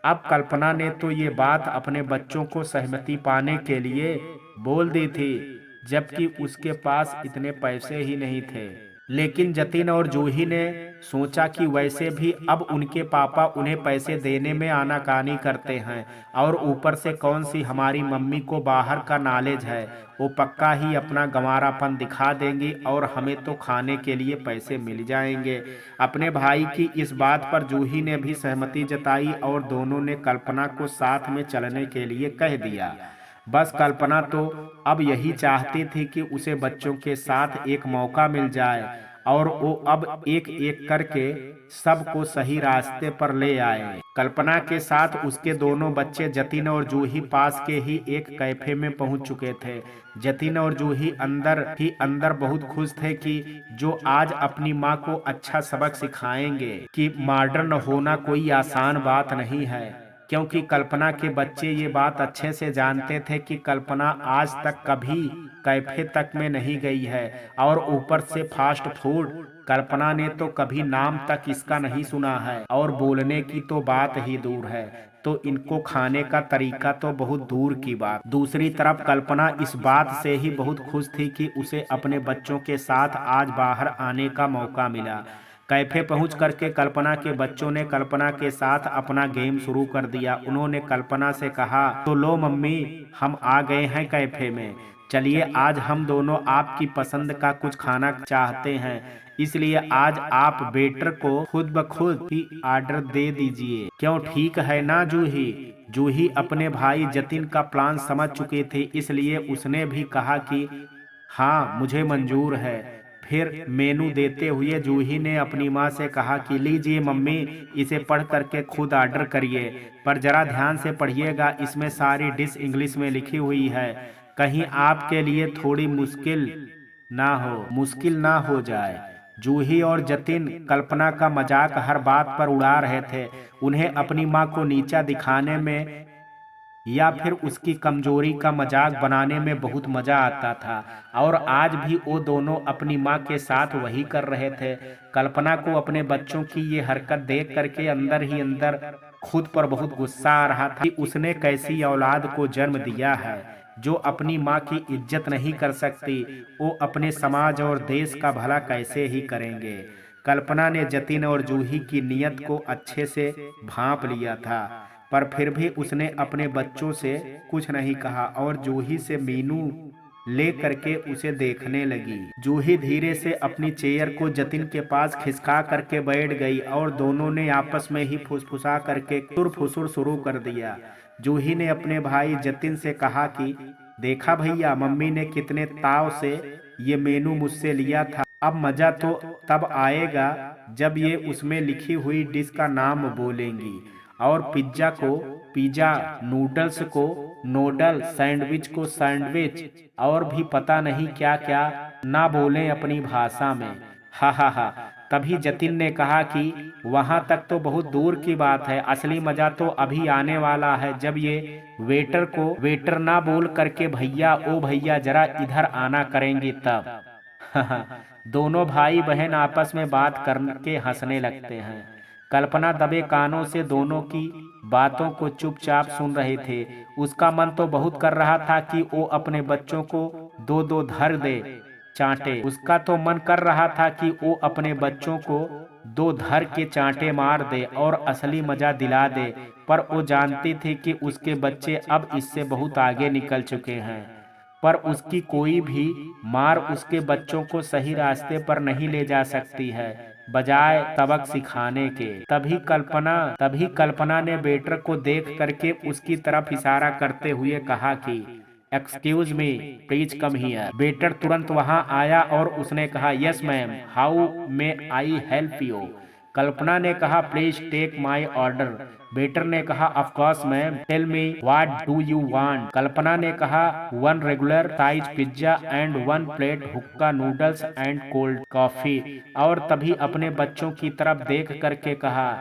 अब कल्पना ने तो ये बात अपने बच्चों को सहमति पाने के लिए बोल दी थी, जबकि उसके पास इतने पैसे ही नहीं थे। लेकिन जतिन और जूही ने सोचा कि वैसे भी अब उनके पापा उन्हें पैसे देने में आनाकानी करते हैं और ऊपर से कौन सी हमारी मम्मी को बाहर का नॉलेज है, वो पक्का ही अपना गंवारापन दिखा देंगी और हमें तो खाने के लिए पैसे मिल जाएंगे। अपने भाई की इस बात पर जूही ने भी सहमति जताई और दोनों ने कल्पना को साथ में चलने के लिए कह दिया। बस कल्पना तो अब यही चाहती थी कि उसे बच्चों के साथ एक मौका मिल जाए और वो अब एक एक करके सबको सही रास्ते पर ले आए। कल्पना के साथ उसके दोनों बच्चे जतिन और जूही पास के ही एक कैफे में पहुंच चुके थे। जतिन और जूही अंदर ही अंदर बहुत खुश थे कि जो आज अपनी माँ को अच्छा सबक सिखाएंगे कि मॉडर्न होना कोई आसान बात नहीं है, क्योंकि कल्पना के बच्चे ये बात अच्छे से जानते थे कि कल्पना आज तक कभी कैफे तक में नहीं गई है और ऊपर से फास्ट फूड कल्पना ने तो कभी नाम तक इसका नहीं सुना है और बोलने की तो बात ही दूर है, तो इनको खाने का तरीका तो बहुत दूर की बात। दूसरी तरफ कल्पना इस बात से ही बहुत खुश थी कि उसे अपने बच्चों के साथ आज बाहर आने का मौका मिला। कैफे पहुंच करके कल्पना के बच्चों ने कल्पना के साथ अपना गेम शुरू कर दिया। उन्होंने कल्पना से कहा, तो लो मम्मी, हम आ गए हैं कैफे में, चलिए आज हम दोनों आपकी पसंद का कुछ खाना चाहते हैं, इसलिए आज आप वेटर को खुद ब खुद ही ऑर्डर दे दीजिए। क्यों, ठीक है ना जूही? जूही अपने भाई जतिन का प्लान समझ चुकी थी, इसलिए उसने भी कहा कि हाँ, मुझे मंजूर है। फिर मेनू देते हुए जूही ने अपनी माँ से कहा कि लीजिए मम्मी, इसे पढ़ करके खुद ऑर्डर करिए, पर जरा ध्यान से पढ़िएगा, इसमें सारी डिश इंग्लिश में लिखी हुई है, कहीं आपके लिए थोड़ी मुश्किल ना हो जाए। जूही और जतिन कल्पना का मजाक हर बात पर उड़ा रहे थे। उन्हें अपनी माँ को नीचा दिखाने में या फिर उसकी कमजोरी का मजाक बनाने में बहुत मजा आता था और आज भी वो दोनों अपनी माँ के साथ वही कर रहे थे। कल्पना को अपने बच्चों की ये हरकत देख करके अंदर ही अंदर खुद पर बहुत गुस्सा आ रहा था कि उसने कैसी औलाद को जन्म दिया है जो अपनी माँ की इज्जत नहीं कर सकती, वो अपने समाज और देश का भला कैसे ही करेंगे। कल्पना ने जतिन और जूही की नीयत को अच्छे से भांप लिया था, पर फिर भी उसने अपने बच्चों से कुछ नहीं कहा और जूही से मीनू ले करके उसे देखने लगी। जूही धीरे से अपनी चेयर को जतिन के पास खिसका करके बैठ गई और दोनों ने आपस में ही फुसफुसा करके फुसुर शुरू कर दिया। जूही ने अपने भाई जतिन से कहा कि देखा भैया, मम्मी ने कितने ताव से ये मेनू मुझसे लिया था अब मज़ा तो तब आएगा जब ये उसमें लिखी हुई डिश का नाम बोलेंगी, और पिज्ज़ा को पिज़्ज़ा, नूडल्स को नूडल, सैंडविच को सैंडविच, और भी पता नहीं क्या क्या ना बोलें अपनी भाषा में। हा हा हा। तभी जतिन ने कहा कि वहाँ तक तो बहुत दूर की बात है, असली मज़ा तो अभी आने वाला है जब ये वेटर को वेटर ना बोल करके भैया ओ भैया जरा इधर आना करेंगे तब। दोनों भाई बहन आपस में बात करके हंसने लगते हैं। कल्पना दबे कानों से दोनों की बातों को चुपचाप सुन रहे थे। उसका मन तो बहुत कर रहा था कि वो अपने बच्चों को दो दो धर दे चांटे। उसका तो मन कर रहा था कि वो अपने बच्चों को दो धर के चांटे मार दे और असली मजा दिला दे, पर वो जानती थी कि उसके बच्चे अब इससे बहुत आगे निकल चुके हैं। पर उसकी कोई भी मार उसके बच्चों को सही रास्ते पर नहीं ले जा सकती है, बजाय सबक सिखाने के। तभी कल्पना ने वेटर को देख करके उसकी तरफ इशारा करते हुए कहा कि excuse me, please come here. Waiter तुरंत वहां आया और उसने कहा yes ma'am, how may I help you. Kalpana ने कहा please take my order. Waiter ने कहा of course ma'am, tell me what do you want. Kalpana ने कहा one regular size pizza and one plate hakka noodles and cold coffee. और तभी अपने बच्चों की तरफ देख करके कहा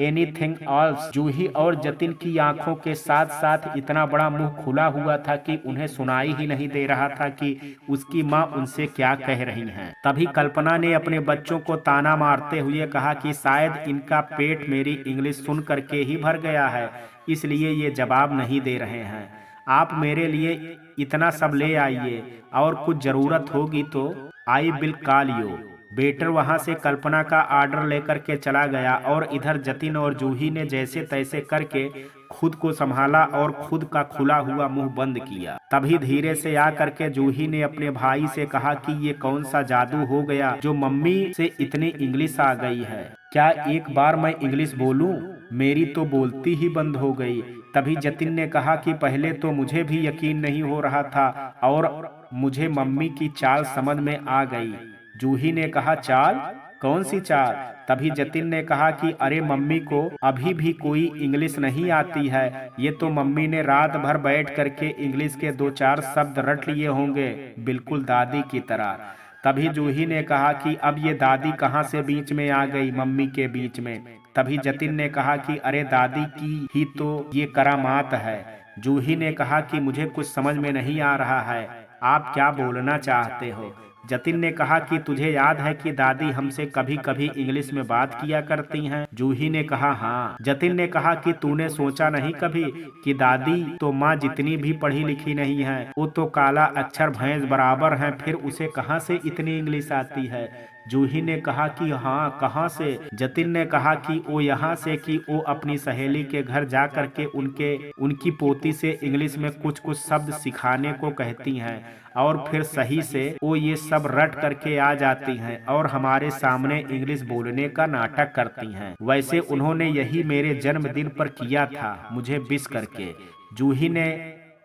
एनीथिंग एल्स। जूही और जतिन की आंखों के साथ साथ इतना बड़ा मुंह खुला हुआ था कि उन्हें सुनाई ही नहीं दे रहा था कि उसकी माँ उनसे क्या कह रही हैं। तभी कल्पना ने अपने बच्चों को ताना मारते हुए कहा कि शायद इनका पेट मेरी इंग्लिश सुन करके ही भर गया है, इसलिए ये जवाब नहीं दे रहे हैं। आप मेरे लिए इतना सब ले आइए और कुछ जरूरत होगी तो I will call you. Waiter वहां से कल्पना का ऑर्डर लेकर के चला गया और इधर जतिन और जूही ने जैसे तैसे करके खुद को संभाला और खुद का खुला हुआ मुंह बंद किया। तभी धीरे से आ करके जूही ने अपने भाई से कहा कि ये कौन सा जादू हो गया जो मम्मी से इतनी इंग्लिश आ गई है। क्या एक बार मैं इंग्लिश बोलूं? मेरी तो बोलती ही बंद हो गई। तभी जतिन ने कहा कि पहले तो मुझे भी यकीन नहीं हो रहा था और मुझे मम्मी की चाल समझ में आ गई। जूही ने कहा चाल? कौन सी चाल? तभी जतिन ने कहा कि अरे मम्मी को अभी भी कोई इंग्लिश नहीं आती है, ये तो मम्मी ने रात भर बैठ करके इंग्लिश के दो चार शब्द रट लिए होंगे, बिल्कुल दादी की तरह। तभी जूही ने कहा कि अब ये दादी कहाँ से बीच में आ गई मम्मी के बीच में। तभी जतिन ने कहा कि अरे दादी की ही तो ये करामात है। जूही ने कहा कि मुझे कुछ समझ में नहीं आ रहा है, आप क्या बोलना चाहते हो? जतिन ने कहा कि तुझे याद है कि दादी हमसे कभी कभी इंग्लिश में बात किया करती हैं? जूही ने कहा हाँ। जतिन ने कहा कि तूने सोचा नहीं कभी कि दादी तो माँ जितनी भी पढ़ी लिखी नहीं है, वो तो काला अक्षर भैंस बराबर हैं, फिर उसे कहाँ से इतनी इंग्लिश आती है? जूही ने कहा कि हाँ, कहाँ से? जतिन ने कहा कि वो यहाँ से कि वो अपनी सहेली के घर जा करके उनकी पोती से इंग्लिश में कुछ कुछ शब्द सिखाने को कहती हैं और फिर सही से वो ये सब रट करके आ जाती हैं और हमारे सामने इंग्लिश बोलने का नाटक करती हैं। वैसे उन्होंने यही मेरे जन्मदिन पर किया था, मुझे विश करके। जूही ने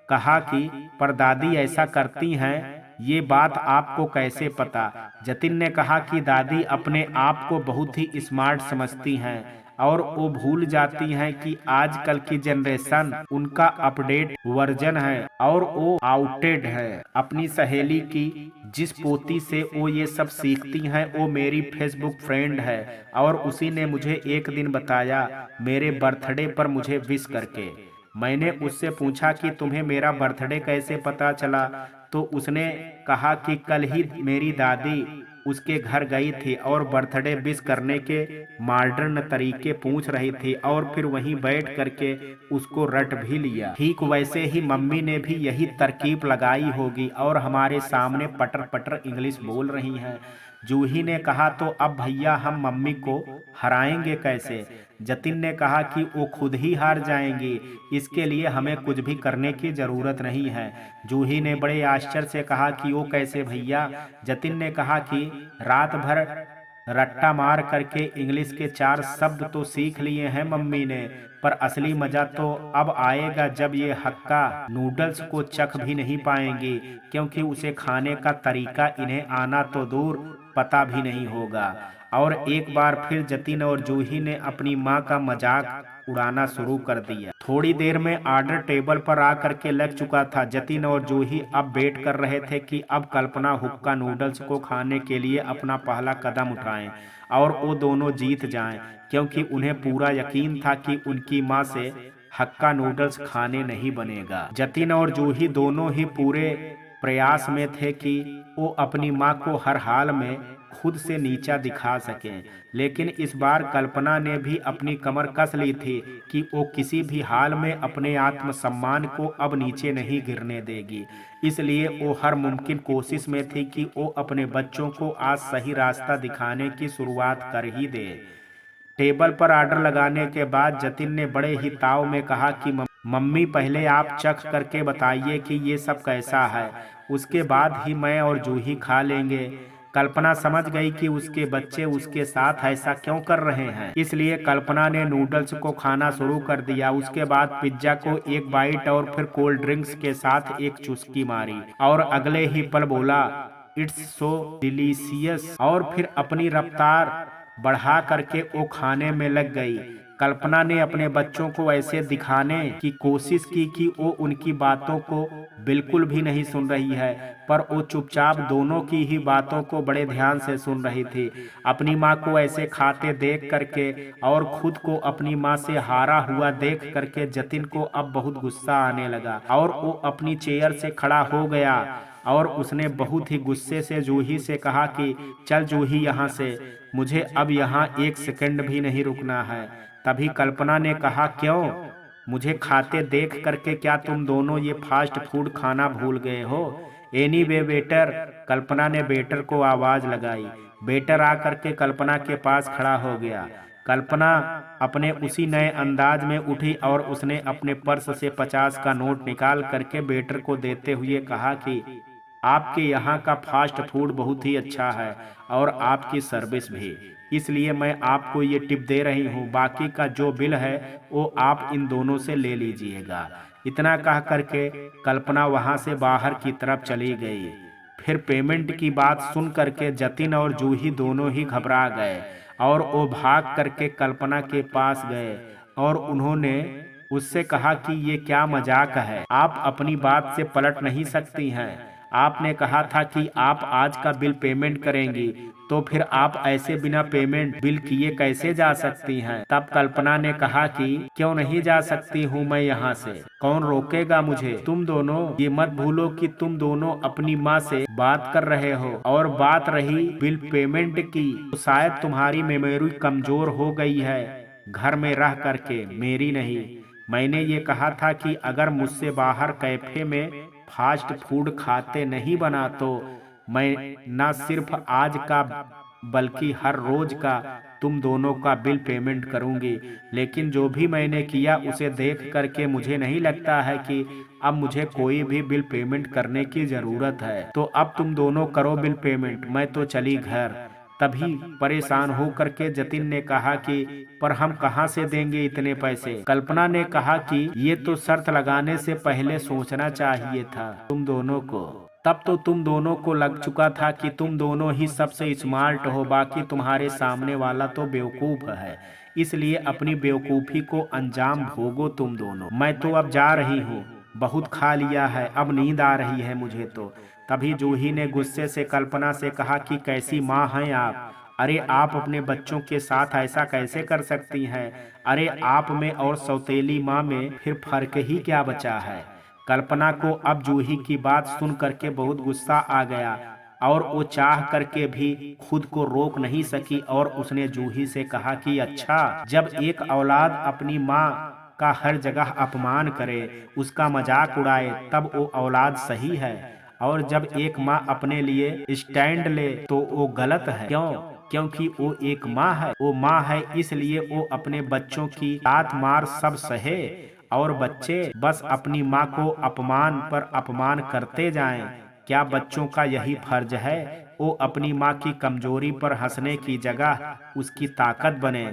कहा कि पर दादी ऐसा करती हैं, ये बात आपको कैसे पता? जतिन ने कहा कि दादी अपने आप को बहुत ही स्मार्ट समझती हैं और वो भूल जाती हैं कि आजकल की जनरेशन उनका अपडेट वर्जन है और वो आउटेड है। अपनी सहेली की जिस पोती से वो ये सब सीखती हैं वो मेरी फेसबुक फ्रेंड है और उसी ने मुझे एक दिन बताया मेरे बर्थडे पर मुझे विश करके। मैंने उससे पूछा कि तुम्हें मेरा बर्थडे कैसे पता चला? तो उसने कहा कि कल ही मेरी दादी उसके घर गई थी और बर्थडे विश करने के मॉडर्न तरीके पूछ रही थी और फिर वहीं बैठ करके उसको रट भी लिया। ठीक वैसे ही मम्मी ने भी यही तरकीब लगाई होगी और हमारे सामने पटर पटर इंग्लिश बोल रही हैं। जूही ने कहा तो अब भैया हम मम्मी को हराएंगे कैसे? जतिन ने कहा कि वो खुद ही हार जाएंगी, इसके लिए हमें कुछ भी करने की जरूरत नहीं है। जूही ने बड़े आश्चर्य से कहा कि वो कैसे भैया? जतिन ने कहा कि रात भर रट्टा मार करके इंग्लिश के 4 शब्द तो सीख लिए हैं मम्मी ने, पर असली मजा तो अब आएगा जब ये हक्का नूडल्स को चख भी नहीं पाएंगी, क्योंकि उसे खाने का तरीका इन्हें आना तो दूर पता भी नहीं होगा। और एक बार फिर जतिन और जूही ने अपनी माँ का मजाक उड़ाना शुरू कर दिया। थोड़ी देर में ऑर्डर टेबल पर आ करके लग चुका था। जतिन और जूही अब वेट कर रहे थे कि अब कल्पना हुक्का नूडल्स को खाने के लिए अपना पहला कदम उठाएं और वो दोनों जीत जाएं, क्योंकि उन्हें पूरा यकीन था कि उनकी माँ से हक्का नूडल्स खाने नहीं बनेगा। जतिन और जूही दोनों ही पूरे प्रयास में थे कि वो अपनी माँ को हर हाल में खुद से नीचा दिखा सकें, लेकिन इस बार कल्पना ने भी अपनी कमर कस ली थी कि वो किसी भी हाल में अपने आत्मसम्मान को अब नीचे नहीं गिरने देगी। इसलिए वो हर मुमकिन कोशिश में थी कि वो अपने बच्चों को आज सही रास्ता दिखाने की शुरुआत कर ही दे। टेबल पर ऑर्डर लगाने के बाद जतिन ने बड़े ही ताव में कहा कि मम्मी पहले आप चख करके बताइए कि ये सब कैसा है, उसके बाद ही मैं और जूही खा लेंगे। कल्पना समझ गई कि उसके बच्चे उसके साथ ऐसा क्यों कर रहे हैं, इसलिए कल्पना ने नूडल्स को खाना शुरू कर दिया। उसके बाद पिज्जा को एक बाइट और फिर कोल्ड ड्रिंक्स के साथ एक चुस्की मारी और अगले ही पल बोला, इट्स सो डिलीशियस, और फिर अपनी रफ्तार बढ़ा करके वो खाने में लग गई। कल्पना ने अपने बच्चों को ऐसे दिखाने की कोशिश की कि वो उनकी बातों को बिल्कुल भी नहीं सुन रही है, पर वो चुपचाप दोनों की ही बातों को बड़े ध्यान से सुन रही थी। अपनी माँ को ऐसे खाते देख करके और खुद को अपनी माँ से हारा हुआ देख करके जतिन को अब बहुत गुस्सा आने लगा और वो अपनी चेयर से खड़ा हो गया और उसने बहुत ही गुस्से से जूही से कहा कि चल जूही यहाँ से, मुझे अब यहाँ एक सेकंड भी नहीं रुकना है। तभी कल्पना ने कहा, क्यों? मुझे खाते देख करके क्या तुम दोनों ये फास्ट फूड खाना भूल गए हो? एनीवे वेटर, कल्पना ने वेटर को आवाज लगाई। वेटर आकर के कल्पना के पास खड़ा हो गया। कल्पना अपने उसी नए अंदाज में उठी और उसने अपने पर्स से 50 का नोट निकाल करके वेटर को देते हुए कहा कि आपके यहाँ का फास्ट फूड बहुत ही अच्छा है और आपकी सर्विस भी, इसलिए मैं आपको ये टिप दे रही हूँ। बाकी का जो बिल है वो आप इन दोनों से ले लीजिएगा। इतना कह करके कल्पना वहाँ से बाहर की तरफ चली गई। फिर पेमेंट की बात सुन करके जतिन और जूही दोनों ही घबरा गए और वो भाग करके कल्पना के पास गए और उन्होंने उससे कहा कि ये क्या मजाक है, आप अपनी बात से पलट नहीं सकती हैं। आपने कहा था कि आप आज का बिल पेमेंट करेंगी, तो फिर आप ऐसे बिना पेमेंट बिल किए कैसे जा सकती हैं? तब कल्पना ने कहा कि क्यों नहीं जा सकती हूँ मैं यहाँ से, कौन रोकेगा मुझे? तुम दोनों ये मत भूलो कि तुम दोनों अपनी माँ से बात कर रहे हो, और बात रही बिल पेमेंट की तो शायद तुम्हारी मेमोरी कमजोर हो गई है घर में रह करके, मेरी नहीं। मैंने ये कहा था कि अगर मुझसे बाहर कैफे में फास्ट फूड खाते नहीं बना तो मैं न सिर्फ आज का बल्कि हर रोज का तुम दोनों का बिल पेमेंट करूंगी। लेकिन जो भी मैंने किया उसे देख करके मुझे नहीं लगता है कि अब मुझे कोई भी बिल पेमेंट करने की जरूरत है। तो अब तुम दोनों करो बिल पेमेंट, मैं तो चली घर। तभी परेशान होकर के जतिन ने कहा कि पर हम कहाँ से देंगे इतने पैसे? कल्पना ने कहा कि ये तो शर्त लगाने से पहले सोचना चाहिए था तुम दोनों को। तब तो तुम दोनों को लग चुका था कि तुम दोनों ही सबसे स्मार्ट हो, बाकी तुम्हारे सामने वाला तो बेवकूफ है, इसलिए अपनी बेवकूफी को अंजाम भोगो तुम दोनों। मैं तो अब जा रही हूँ, बहुत खा लिया है, अब नींद आ रही है मुझे तो। तभी जूही ने गुस्से से कल्पना से कहा कि कैसी माँ हैं आप? अरे आप अपने बच्चों के साथ ऐसा कैसे कर सकती हैं? अरे आप में और सौतेली माँ में फिर फर्क ही क्या बचा है? कल्पना को अब जूही की बात सुन करके बहुत गुस्सा आ गया और वो चाह करके भी खुद को रोक नहीं सकी और उसने जूही से कहा कि अच्छा, जब एक औलाद अपनी माँ का हर जगह अपमान करे, उसका मजाक उड़ाए, तब वो औलाद सही है, और जब एक माँ अपने लिए स्टैंड ले तो वो गलत है। क्यों? क्योंकि वो एक माँ है, वो माँ है इसलिए वो अपने बच्चों की लात मार सब सहे, और बच्चे बस अपनी माँ को अपमान पर अपमान करते जाएं। क्या बच्चों का यही फर्ज है वो अपनी माँ की कमजोरी पर हंसने की जगह उसकी ताकत बने।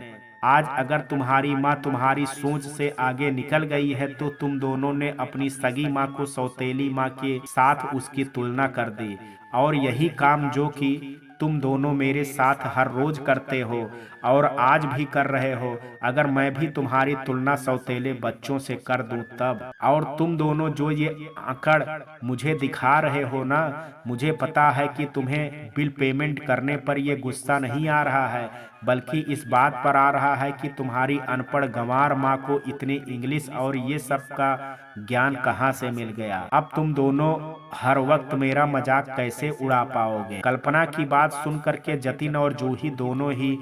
आज अगर तुम्हारी माँ तुम्हारी सोच से आगे निकल गई है तो तुम दोनों ने अपनी सगी माँ को सौतेली माँ के साथ उसकी तुलना कर दी, और यही काम जो कि तुम दोनों मेरे साथ हर रोज करते हो और आज भी कर रहे हो, अगर मैं भी तुम्हारी तुलना सौतेले बच्चों से कर दूं तब। और तुम दोनों जो ये आंकड़ मुझे दिखा रहे हो ना, मुझे पता है कि तुम्हें बिल पेमेंट करने पर ये गुस्सा नहीं आ रहा है, बल्कि इस बात पर आ रहा है कि तुम्हारी अनपढ़ गंवार माँ को इतनी इंग्लिश और ये सब का ज्ञान कहाँ से मिल गया। अब तुम दोनों हर वक्त मेरा मजाक कैसे उड़ा पाओगे। कल्पना की बात सुन करके जतिन और जूही दोनों ही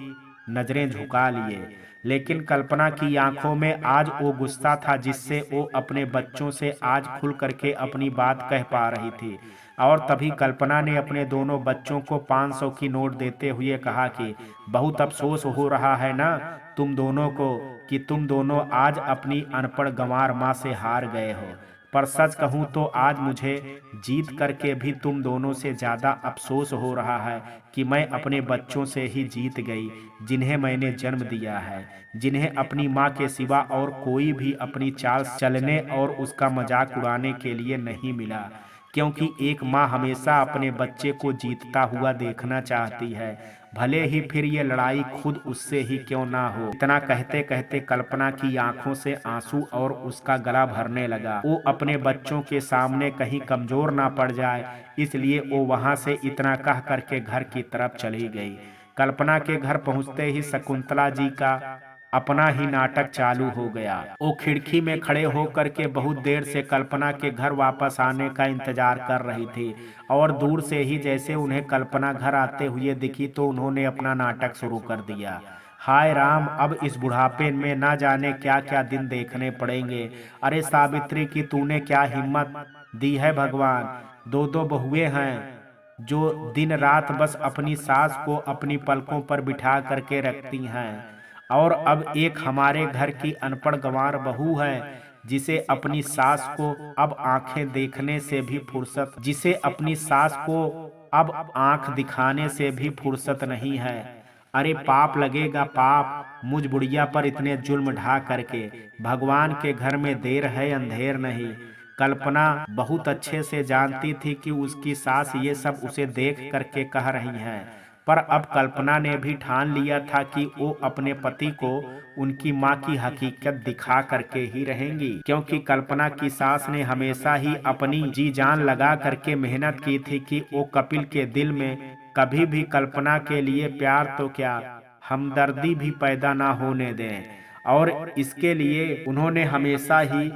नजरें झुका लिए, लेकिन कल्पना की आंखों में आज वो गुस्सा था जिससे वो अपने बच्चों से आज खुल करके अपनी बात कह पा रही थी। और तभी कल्पना ने अपने दोनों बच्चों को 500 की नोट देते हुए कहा कि बहुत अफसोस हो रहा है ना तुम दोनों को कि तुम दोनों आज अपनी अनपढ़ गंवार माँ से हार गए हो, पर सच कहूँ तो आज मुझे जीत करके भी तुम दोनों से ज्यादा अफसोस हो रहा है कि मैं अपने बच्चों से ही जीत गई, जिन्हें मैंने जन्म दिया है, जिन्हें अपनी माँ के सिवा और कोई भी अपनी चाल चलने और उसका मजाक उड़ाने के लिए नहीं मिला। क्योंकि एक माँ हमेशा अपने बच्चे को जीतता हुआ देखना चाहती है, भले ही फिर ये लड़ाई खुद उससे ही क्यों ना हो। इतना कहते कहते कल्पना की आंखों से आंसू और उसका गला भरने लगा। वो अपने बच्चों के सामने कहीं कमजोर ना पड़ जाए, इसलिए वो वहां से इतना कह करके घर की तरफ चली गई। कल्पना के घर पहुंचते ही शकुंतला जी का अपना ही नाटक चालू हो गया। वो खिड़की में खड़े होकर के बहुत देर से कल्पना के घर वापस आने का इंतजार कर रही थी, और दूर से ही जैसे उन्हें कल्पना घर आते हुए दिखी तो उन्होंने अपना नाटक शुरू कर दिया। हाय राम, अब इस बुढ़ापे में ना जाने क्या क्या दिन देखने पड़ेंगे। अरे सावित्री की तूने क्या हिम्मत दी है भगवान, दो दो बहुएं हैं जो दिन रात बस अपनी सास को अपनी पलकों पर बिठा करके रखती हैं, और अब एक हमारे घर की अनपढ़ गंवार बहू है जिसे अपनी सास को अब आंखें देखने से भी फुर्सत जिसे अपनी सास को अब आंख दिखाने से भी फुर्सत नहीं है। अरे पाप लगेगा पाप मुझ बुढ़िया पर इतने जुल्म ढा करके। भगवान के घर में देर है अंधेर नहीं। कल्पना बहुत अच्छे से जानती थी कि उसकी सास ये सब उसे देख करके कह रही हैं, पर अब कल्पना ने भी ठान लिया था कि वो अपने पति को उनकी माँ की हकीकत दिखा करके ही रहेंगी, क्योंकि कल्पना की सास ने हमेशा ही अपनी जी जान लगा करके मेहनत की थी कि वो कपिल के दिल में कभी भी कल्पना के लिए प्यार तो क्या हमदर्दी भी पैदा ना होने दें, और इसके लिए उन्होंने हमेशा ही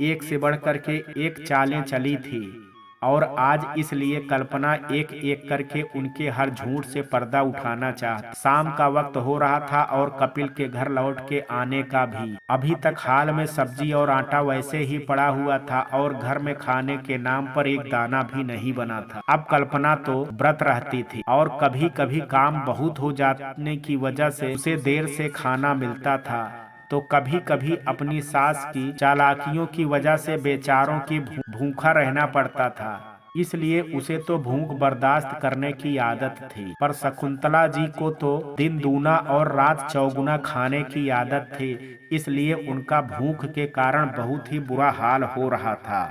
एक से बढ़ करके एक चालें चली थी। और आज इसलिए कल्पना एक एक करके उनके हर झूठ से पर्दा उठाना चाहती। शाम का वक्त हो रहा था और कपिल के घर लौट के आने का भी। अभी तक हाल में सब्जी और आटा वैसे ही पड़ा हुआ था और घर में खाने के नाम पर एक दाना भी नहीं बना था। अब कल्पना तो व्रत रहती थी और कभी कभी काम बहुत हो जाने की वजह से उसे देर से खाना मिलता था, तो कभी कभी अपनी सास की चालाकियों की वजह से बेचारों की भूखा रहना पड़ता था, इसलिए उसे तो भूख बर्दाश्त करने की आदत थी। पर शकुंतला जी को तो दिन दूना और रात चौगुना खाने की आदत थी, इसलिए उनका भूख के कारण बहुत ही बुरा हाल हो रहा था।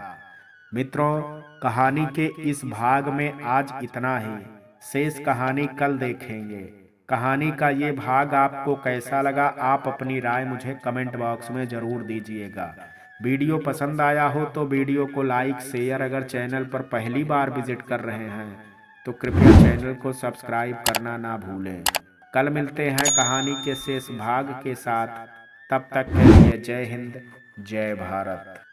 मित्रों, कहानी के इस भाग में आज इतना ही। शेष कहानी कल देखेंगे। कहानी का ये भाग आपको कैसा लगा, आप अपनी राय मुझे कमेंट बॉक्स में ज़रूर दीजिएगा। वीडियो पसंद आया हो तो वीडियो को लाइक शेयर, अगर चैनल पर पहली बार विजिट कर रहे हैं तो कृपया चैनल को सब्सक्राइब करना ना भूलें। कल मिलते हैं कहानी के शेष भाग के साथ, तब तक के लिए जय हिंद जय भारत।